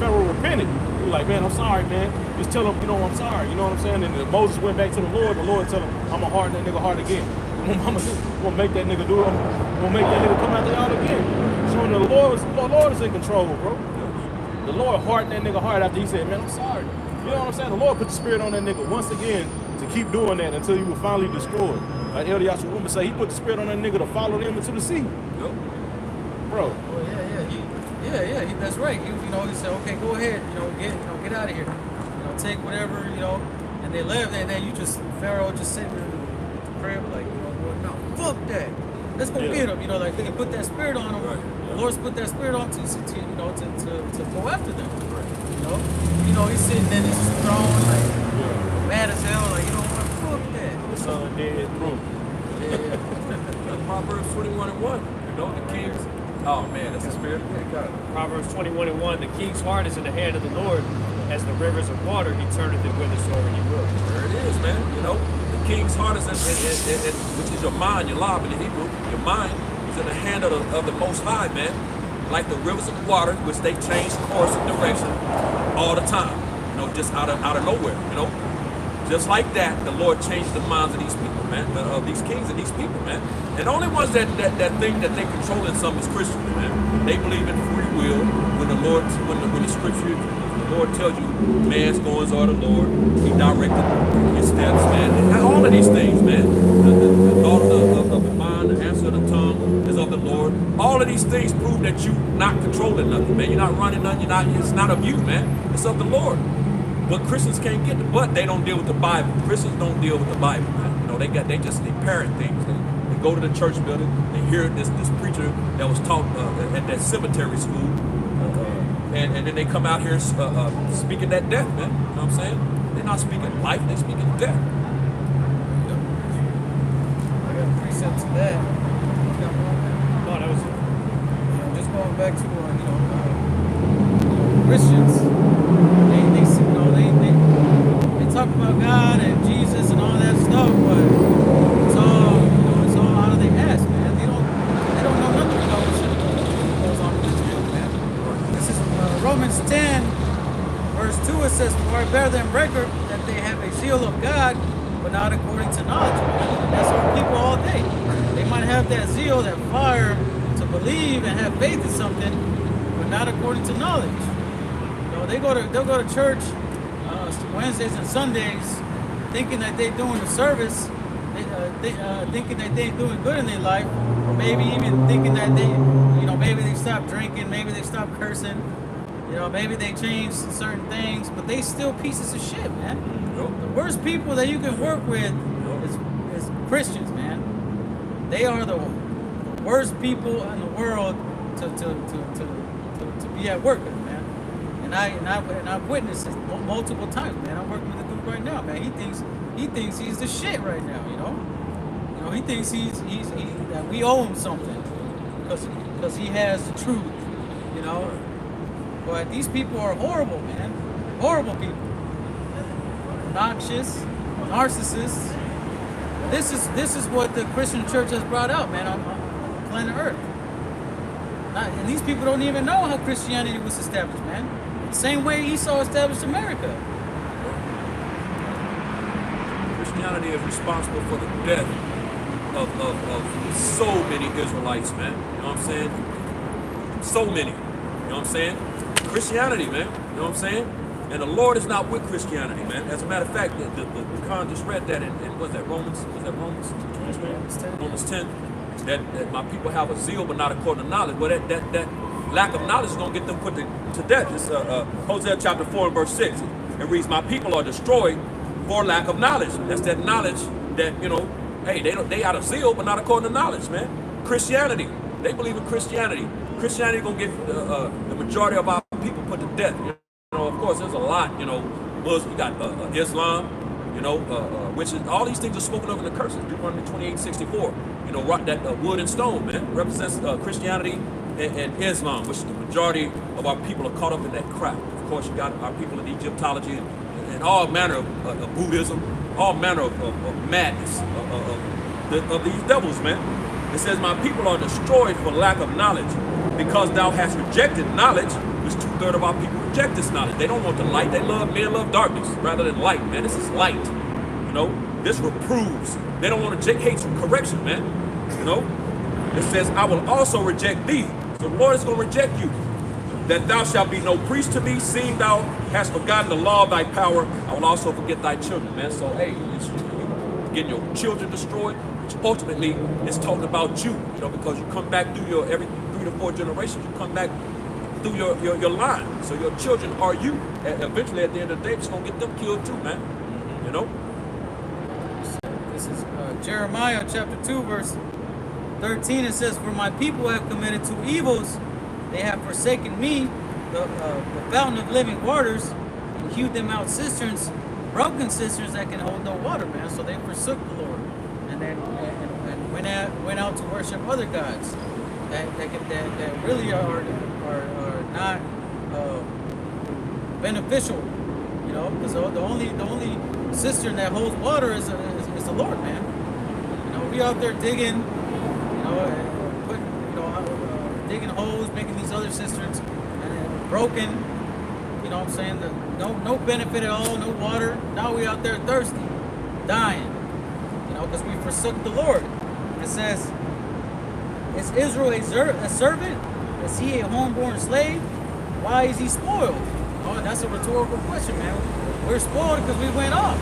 Pharaoh repented. He was like, man, I'm sorry, man. Just tell him, you know, I'm sorry. You know what I'm saying? And then Moses went back to the Lord told him, I'm gonna harden that nigga heart again. I'm gonna make that nigga do it. I'm gonna make that nigga come out there out again. So the Lord is in control, bro. The Lord hardened that nigga heart after he said, man, I'm sorry. You know what I'm saying? The Lord put the spirit on that nigga once again to keep doing that until he was finally destroyed. Like Elder Yahshua would say, he put the spirit on that nigga to follow them into the sea. Yep. Bro. Well, that's right. He said, okay, go ahead, get out of here. Take whatever, and they left, and then Pharaoh just sitting in the crib like, no, fuck that. Let's go get him, like they put that spirit on him. Right. The Lord's put that spirit on to go after them. Right. He's sitting in his throne, like, mad as hell, like, fuck that. The son dead, bro. Yeah. Proverbs 21 and 1. The kings. Oh man, that's the spirit of God. Proverbs 21 and 1. The king's heart is in the hand of the Lord. As the rivers of water, he turneth it whithersoever he will. There it is, man. The king's heart is which is your mind, your lob in the Hebrew. Your mind is in the hand of the Most High, man. Like the rivers of water, which they change course and direction all the time. Just out of nowhere. Just like that, the Lord changed the minds of these people, man. Of these kings and these people, man. And the only ones that think that they controlling something is Christians, man. They believe in free will. When the scripture. The Lord tells you, man's goings are the Lord. He directed his steps, man. And all of these things, man. The thought of the mind, the answer of the tongue is of the Lord. All of these things prove that you're not controlling nothing, man. You're not running nothing. It's not of you, man. It's of the Lord. But Christians can't get but they don't deal with the Bible. Christians don't deal with the Bible, man. They parrot things. They go to the church building. They hear this preacher that was taught at that cemetery school. And then they come out here speaking that death, man. You know what I'm saying? They're not speaking life, they're speaking death. precept to that. No, that was it. Just going back to Christians, they talk about God and Jesus and all that stuff, but it's all out of their ass, man. They don't know nothing about what goes on in Israel, man. This is Romans 10, verse 2. It says, "For I bear them record that they have a zeal of God, but not according to knowledge." And that's our people all day. They might have that zeal, that fire to believe and have faith in something, but not according to knowledge. You know, they'll go to church Wednesdays and Sundays, thinking that they're doing a service, thinking that they're doing good in their life, or maybe even thinking that maybe they stop drinking, maybe they stop cursing, maybe they change certain things, but they still pieces of shit, man. The worst people that you can work with is Christians, man. They are the worst people in the world to be at work with, man. And I've witnessed it multiple times, man. I'm working with a dude right now, man. He thinks he's the shit right now, he thinks that we owe him something because he has the truth, But these people are horrible, man. Horrible people. Obnoxious, narcissists. This is what the Christian church has brought out, man, on planet Earth. And these people don't even know how Christianity was established, man. The same way Esau established America. Christianity is responsible for the death of so many Israelites, man. You know what I'm saying? So many. You know what I'm saying? Christianity, man. You know what I'm saying? And the Lord is not with Christianity, man. As a matter of fact, the Khan just read that in what's that, Romans? Was that Romans? Romans 10. That my people have a zeal, but not according to knowledge. But that lack of knowledge is going to get them put to death. It's Hosea chapter 4 and verse 6. It reads, "My people are destroyed for lack of knowledge." That's that knowledge that, hey, they out of zeal, but not according to knowledge, man. Christianity. They believe in Christianity. Christianity going to get the majority of our people put to death. Of course, there's a lot, Muslim, you got Islam, which is, all these things are spoken of in the curses. Deuteronomy 28:64, that wood and stone, man, represents Christianity and Islam, which the majority of our people are caught up in that crap. Of course, you got our people in Egyptology and all manner of Buddhism, all manner of madness of these devils, man. It says, "My people are destroyed for lack of knowledge, because thou hast rejected knowledge," which 2/3 of our people reject this knowledge. They don't want the light. Men love darkness rather than light, man. This is light. This reproves. They don't want to hate some correction, man. It says, "I will also reject thee." So the Lord is going to reject you. "That thou shalt be no priest to me, seeing thou hast forgotten the law of thy power. I will also forget thy children," man. So, hey, it's getting your children destroyed, which ultimately is talking about you, because you come back through your every 3 to 4 generations. You come back through your line. So your children are you. And eventually, at the end of the day, it's going to get them killed too, man. This is Jeremiah chapter 2, verse 13. It says, "For my people have committed 2 evils. They have forsaken me, the fountain of living waters, and hewed them out cisterns, broken cisterns that can hold no water," man. So they forsook the Lord, and then went out to worship other gods that really are not beneficial, because the only cistern that holds water is the Lord, man. We out there digging, digging holes, making these other cisterns, and broken. What I'm saying? No benefit at all, no water. Now we out there thirsty, dying. Because we forsook the Lord. It says, "Is Israel a servant? Is he a homeborn slave? Why is he spoiled?" Oh, that's a rhetorical question, man. We're spoiled because we went off.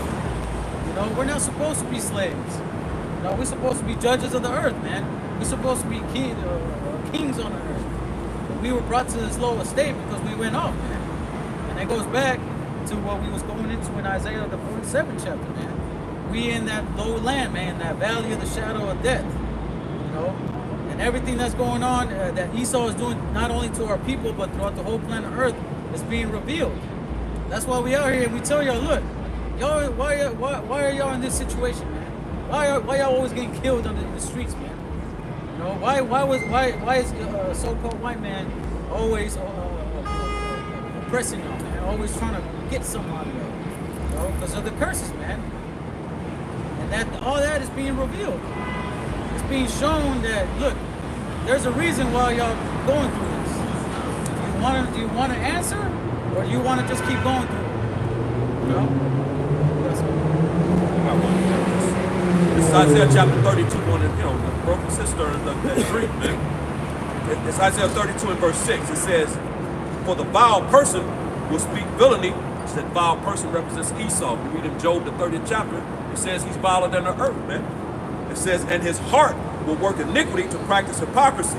We're not supposed to be slaves. We're supposed to be judges of the earth, man. We're supposed to be kings on the earth. But we were brought to this low estate because we went off, man. And that goes back to what we was going into in Isaiah the 47th chapter, man. We in that low land, man, that valley of the shadow of death. And everything that's going on that Esau is doing, not only to our people, but throughout the whole planet Earth, is being revealed. That's why we out here and we tell y'all, look, y'all, why are y'all in this situation, man? Why y'all always getting killed in the streets, man? You know, why is a so-called white man always oppressing y'all, man? Always trying to get something out of y'all, you know, because of the curses, man. And that all that is being revealed. It's being shown that look, there's a reason why y'all going through this. Do you want to answer, or do you want to just keep going through it? You know? That's all. This is Isaiah chapter 32, on the broken cistern, that dream, man. It's Isaiah 32 and verse 6. It says, "For the vile person will speak villainy." That vile person represents Esau. You read in Job, the 30th chapter, it says he's viler than the earth, man. It says, "And his heart will work iniquity to practice hypocrisy."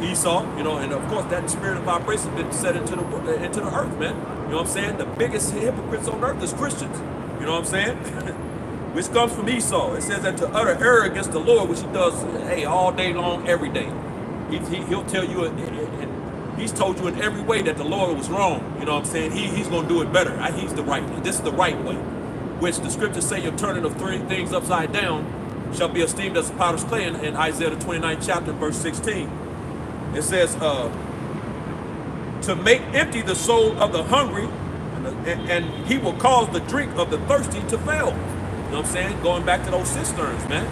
Esau, and of course that spirit of vibration has been set into the earth, man. You know what I'm saying? The biggest hypocrites on earth is Christians. You know what I'm saying? Which comes from Esau. It says that to utter error against the Lord, which he does, all day long, every day. He'll tell you, and he's told you in every way that the Lord was wrong. You know what I'm saying? He's going to do it better. He's the right way. This is the right way. Which the scriptures say, your turning of three things upside down shall be esteemed as potter's clay in Isaiah the 29th chapter, verse 16. It says, to make empty the soul of the hungry, and he will cause the drink of the thirsty to fail. You know what I'm saying? Going back to those cisterns, man.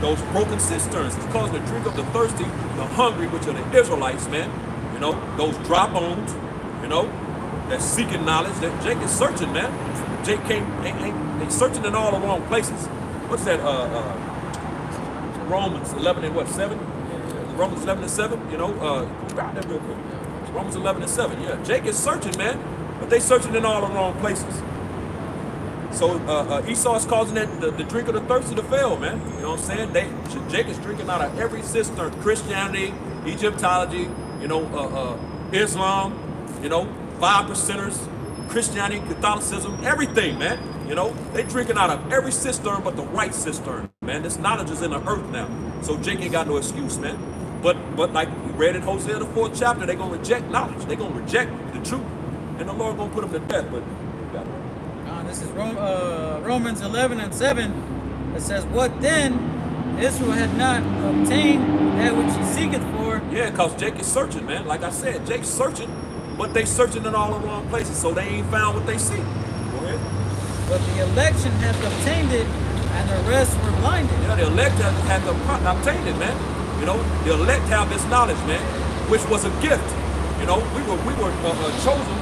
Those broken cisterns. It's causing the drink of the thirsty, the hungry, which are the Israelites, man. Those dry bones, that's seeking knowledge. That Jake is searching, man. Jake ain't searching in all the wrong places. What's that? Romans 11 and 7? Romans 11 and 7, grab that real quick. Romans 11 and 7, yeah. Jake is searching, man, but they searching in all the wrong places. So Esau is causing the drink of the thirsty to fail, man. You know what I'm saying? Jake is drinking out of every cistern: Christianity, Egyptology, Islam, 5%ers, Christianity, Catholicism, everything, man. They drinking out of every cistern but the right cistern, man. This knowledge is in the earth now. So Jake ain't got no excuse, man. But like we read in Hosea the 4th chapter, they're gonna reject knowledge. They're gonna reject the truth. And the Lord gonna put them to death. But this is Romans 11 and 7. It says, "What then? Israel had not obtained that which he seeketh for." Yeah, because Jake is searching, man. Like I said, Jake's searching, but they searching in all the wrong places, so they ain't found what they seek. Go ahead. But the election hath obtained it, and the rest were blinded. Yeah, the elect have obtained it, man. The elect have this knowledge, man, which was a gift. We were chosen,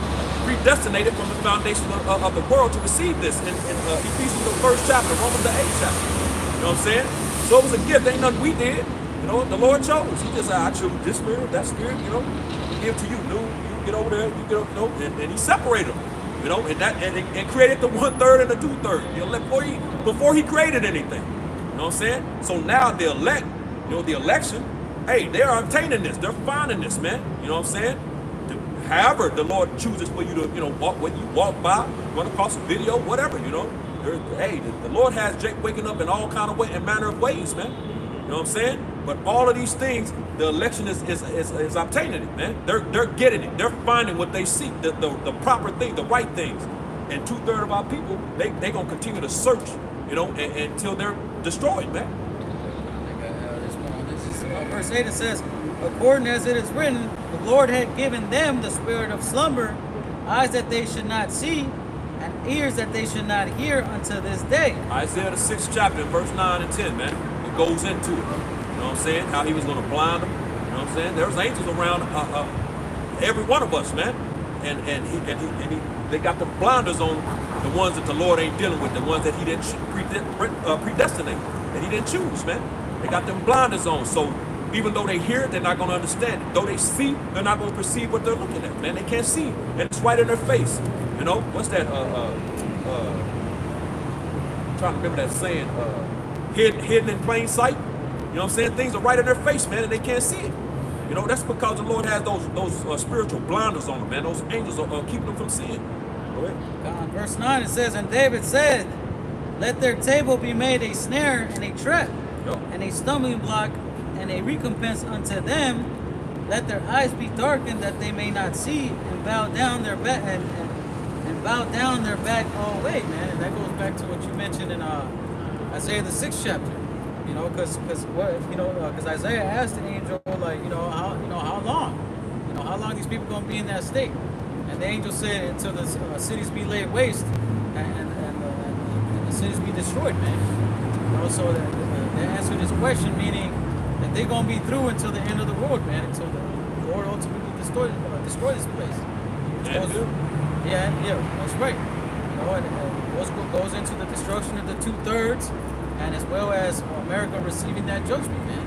predestinated from the foundation of the world to receive this in Ephesians the 1st chapter, Romans the 8th chapter. You know what I'm saying? So it was a gift. Ain't nothing we did. The Lord chose. He just said, "I choose this spirit, that spirit. Give to you. You get over there. You get over. And He separated them. And created the 1/3 and the 2/3. The elect before He created anything. You know what I'm saying? So now the elect, the election, they are obtaining this. They're finding this, man. You know what I'm saying? However, the Lord chooses for you to, walk, when you walk by, run across a video, whatever, the Lord has Jake waking up in all kind of and manner of ways, man. You know what I'm saying? But all of these things, the election is obtaining it, man. They're getting it. They're finding what they seek, the proper thing, the right things. And 2/3 of our people, they gonna continue to search, until they're destroyed, man. Verse 8, it says, "According as it is written, the Lord had given them the spirit of slumber, eyes that they should not see, and ears that they should not hear unto this day." Isaiah the 6th chapter, verse 9 and 10, man. It goes into it. You know what I'm saying? How He was going to blind them. You know what I'm saying? There's angels around every one of us, man. And they got the blinders on the ones that the Lord ain't dealing with, the ones that He didn't predestinate, that He didn't choose, man. They got them blinders on. So even though they hear it, they're not going to understand it. Though they see, they're not going to perceive what they're looking at, man. They can't see, and it's right in their face. What's that? I'm trying to remember that saying. Hidden in plain sight. You know what I'm saying? Things are right in their face, man, and they can't see it. That's because the Lord has those spiritual blinders on them, man. Those angels are keeping them from seeing. Go ahead. Verse 9, it says, "And David said, Let their table be made a snare and a trap, and a stumbling block, and a recompense unto them. Let their eyes be darkened, that they may not see, and bow down their back and bow down their back all way." Man, and that goes back to what you mentioned in Isaiah the 6th chapter. You know, because Isaiah asked the angel, like, how long, how long these people gonna be in that state? And the angel said, until the cities be laid waste and the cities be destroyed, man. So they answered this question, meaning that they're gonna be through until the end of the world, man, until the Lord ultimately destroy this place. Yeah, that's right. And goes into the destruction of the 2/3, and as well as America receiving that judgment, man.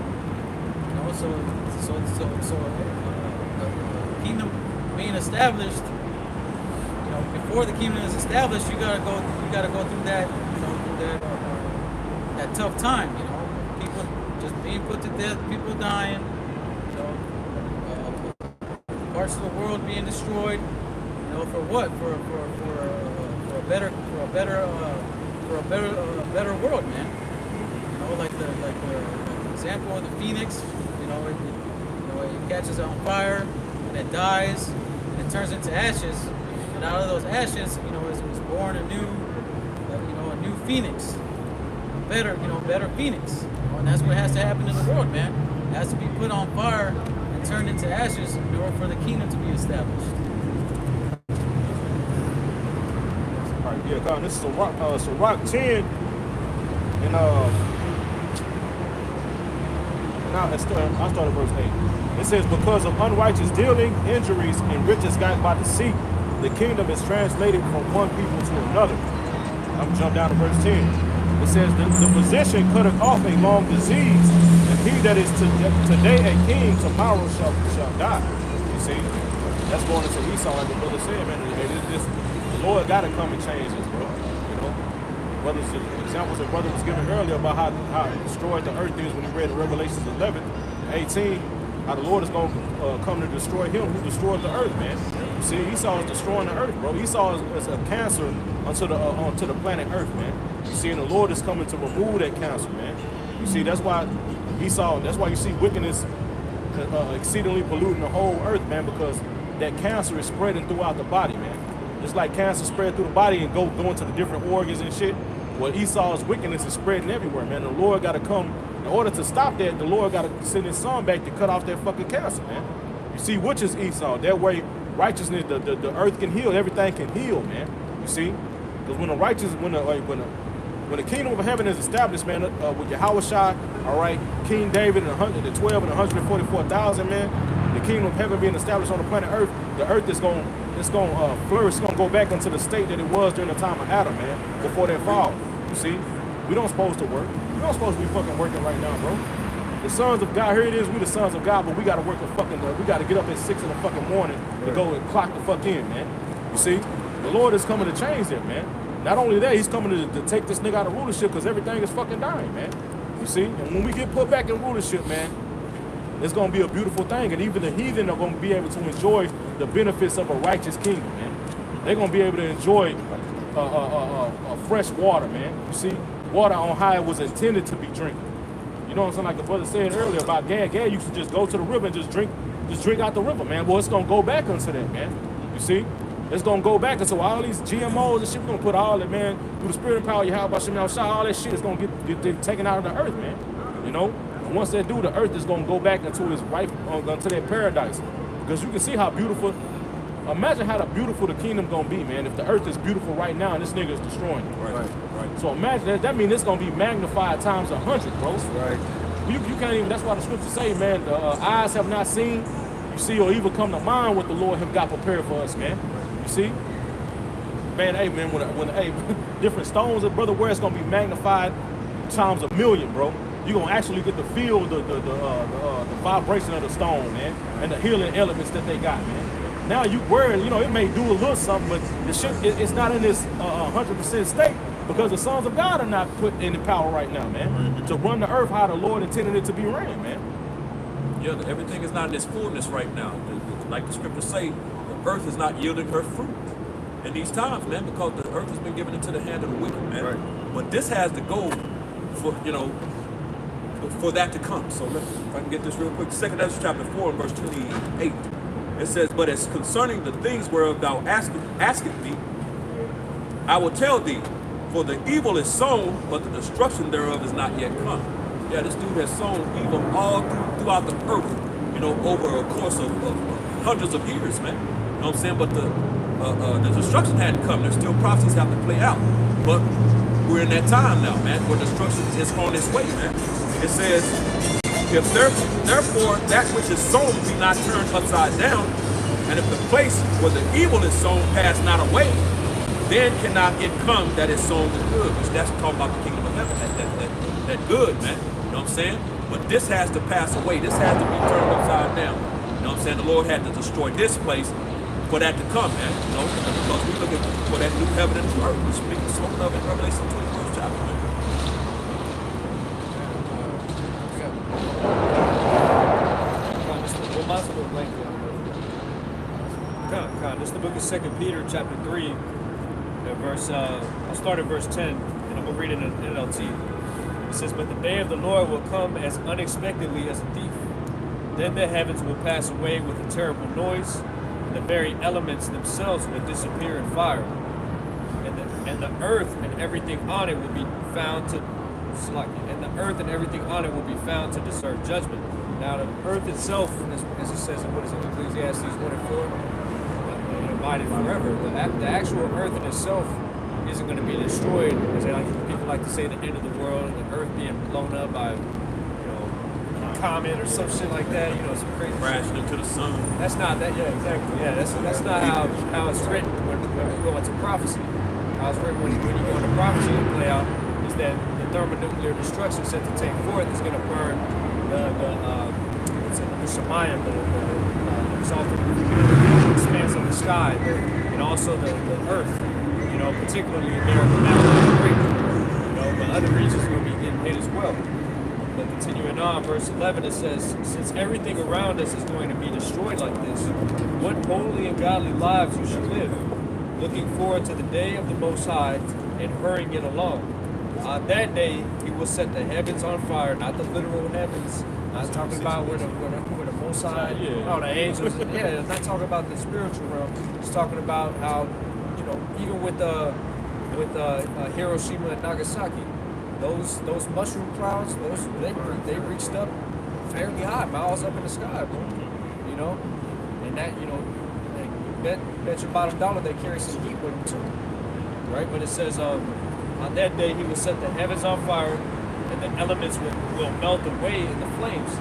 So the kingdom being established. Before the kingdom is established, you gotta go through that, that tough time. People just being put to death, people dying. Parts of the world being destroyed. For what? For a better world, man. Like the example of the phoenix. It catches on fire and it dies and it turns into ashes. And out of those ashes, is born a new phoenix, better phoenix. And that's what has to happen in the world, man. It has to be put on fire and turned into ashes in order for the kingdom to be established. Yeah, God, this is Sirach 10, and now I start at verse 8. It says, because of unrighteous dealing, injuries, and riches got by deceit, the kingdom is translated from one people to another. I'm gonna jump down to verse 10. It says, the physician cutteth off a long disease, and he that is today a king, tomorrow shall die. You see, that's going into Esau, like the brother said, man. The Lord got to come and change this, bro. Whether it's the examples that brother was giving earlier about how destroyed the earth is when he read Revelations 11, 18, how the Lord is going to come to destroy him who destroyed the earth, man. You see, Esau is destroying the earth, bro. Esau is a cancer onto the planet Earth, man. You see, and the Lord is coming to remove that cancer, man. You see, that's why you see wickedness exceedingly polluting the whole earth, man, because that cancer is spreading throughout the body, man. Just like cancer spread through the body and go into the different organs and shit. Well, Esau's wickedness is spreading everywhere, man. The Lord got to come. In order to stop that, the Lord got to send his son back to cut off that fucking cancer, man. You see, which is Esau. That way, righteousness, the earth can heal. Everything can heal, man. You see? Because when the kingdom of heaven is established, man, with Yahushua, all right, King David and the 12 and 144,000, man, the kingdom of heaven being established on the planet Earth, the earth is going to flourish. It's going to go back into the state that it was during the time of Adam, man, before that fall. You see, we don't supposed to work. We don't supposed to be fucking working right now, bro. The sons of God, here it is, we the sons of God, but we got to work we got to get up at 6 in the fucking morning to go and clock the fuck in, man. You see, the Lord is coming to change that, man. Not only that, he's coming to take this nigga out of rulership because everything is fucking dying, man. You see, and when we get put back in rulership, man, it's going to be a beautiful thing, and even the heathen are going to be able to enjoy the benefits of a righteous kingdom, man. They're going to be able to enjoy fresh water, man. You see, water on how it was intended to be drinking. You know what I'm saying? Like the brother said earlier about Gad. Gad used to just go to the river and just drink out the river, man. Well, it's going to go back into that, man. You see? It's going to go back into all these GMOs and shit. We're going to put all that, man, through the spirit and power you have by Shem Shah, all that shit is going to get taken out of the earth, man. You know? Once they do, the earth is going to go back into its right, into that paradise. Because you can see how beautiful, imagine how beautiful the kingdom going to be, man, if the earth is beautiful right now and this nigga is destroying it. Right. So imagine that means it's going to be magnified times 100, bro. Right. You can't even, that's why the scriptures say, man, the eyes have not seen, you see, or even come to mind what the Lord have got prepared for us, man. You see? Man, hey, man, when different stones, brother, where it's going to be magnified times 1,000,000, bro. You're going to actually get to feel the vibration of the stone, man, and the healing elements that they got, man. Now you wearing, it may do a little something, but the shit, it's not in this 100% state because the sons of God are not put in the power right now, man, to run the earth how the Lord intended it to be ran, man. Yeah, everything is not in its fullness right now. Like the scriptures say, the earth is not yielding her fruit in these times, man, because the earth has been given into the hand of the wicked, man. Right. But this has to go for that to come. So if I can get this real quick. 2 Ezra chapter 4 and verse 28. It says, but as concerning the things whereof thou askest me, I will tell thee, For the evil is sown, but the destruction thereof is not yet come. Yeah, this dude has sown evil all throughout the earth, over a course of hundreds of years, man. You know what I'm saying? But the destruction hadn't come. There's still prophecies have to play out. But we're in that time now, man, where destruction is on its way, man. It says, if therefore that which is sown be not turned upside down, and if the place where the evil is sown pass not away, then cannot it come that is sown with good. Which that's talking about the kingdom of heaven, that good, man. You know what I'm saying? But this has to pass away. This has to be turned upside down. You know what I'm saying? The Lord had to destroy this place for that to come, man. Because we looking for that new heaven and new earth. We're speaking spoken of in Revelation 21st chapter, man. This is the book of 2 Peter, chapter 3, verse. I'll start at verse 10, and I'm gonna read it in NLT. It says, "But the day of the Lord will come as unexpectedly as a thief. Then the heavens will pass away with a terrible noise, and the very elements themselves will disappear in fire, and the earth and everything on it will be found to discern judgment." Now the earth itself, as it says in Ecclesiastes 1:4, abided forever. The actual earth in itself isn't going to be destroyed, as people like to say, the end of the world, and the earth being blown up by, a comet or some shit like that. Some crazy Crashing into the sun. That's not that. Yeah, exactly. Yeah, that's not how it's written when we go into prophecy. How it's written when you go into prophecy and play out is that the thermonuclear destruction set to take forth is going to burn the Shemayim, the exalted expanse of the sky, and also the earth. Particularly in there, but other regions will be getting hit as well. But continuing on, verse 11, it says, "Since everything around us is going to be destroyed like this, what holy and godly lives you should live, looking forward to the day of the Most High and hurrying it along. On that day, he will set the heavens on fire," not the literal heavens, not talking about where the Most High, the angels, not talking about the spiritual realm. It's talking about how, even with Hiroshima and Nagasaki, those mushroom clouds, they reached up fairly high, miles up in the sky, bro. And that, bet your bottom dollar they carry some heat with them too, right? But it says, on that day he will set the heavens on fire, and the elements will melt away in the flames.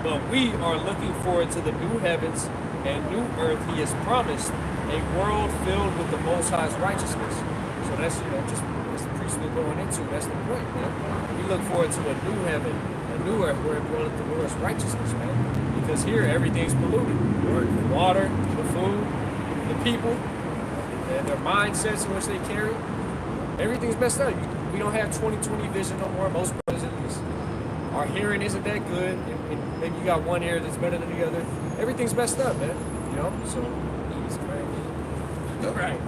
But we are looking forward to the new heavens and new earth he has promised, a world filled with the Most High's righteousness. So that's, just that's the priest we're going into. That's the point, man. We look forward to a new heaven, a new earth where it dwelleth the Lord's righteousness, man. Because here everything's polluted. The water, the food, the people, and their mindsets in which they carry. Everything's messed up. We don't have 20/20 vision no more. Most brothers at least. Our hearing isn't that good. And maybe you got one ear that's better than the other. Everything's messed up, man. So it's crazy. All right.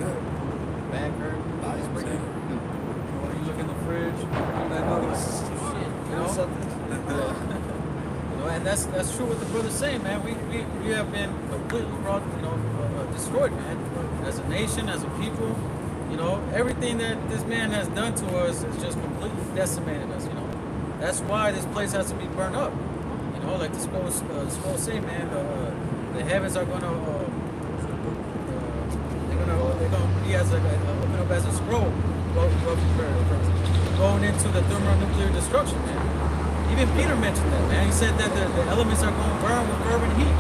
Back hurt, body's breaking. You look in the fridge, something. And that's true what the brother's saying, man. We have been completely brought, destroyed, man. As a nation, as a people, everything that this man has done to us has just completely decimated us. That's why this place has to be burned up. Like the scrolls say, man. The heavens are gonna be as open up as a scroll, going into the thermonuclear destruction, man. Even Peter mentioned that, man. He said that the elements are going to burn with fervent heat.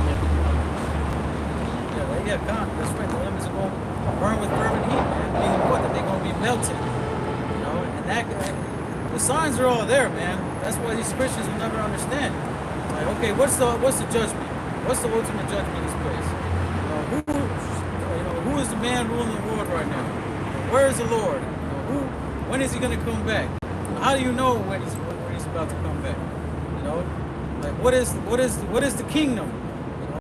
That's right. The elements are going to burn with fervent heat, man. Meaning what? That they're going to be melted. And that the signs are all there, man. That's why these Christians will never understand. Like, okay, what's the judgment? What's the ultimate judgment in this place? Who is the man ruling the world right now? Where is the Lord? When is he going to come back? How do you know when he's about to come back? Like what is the kingdom?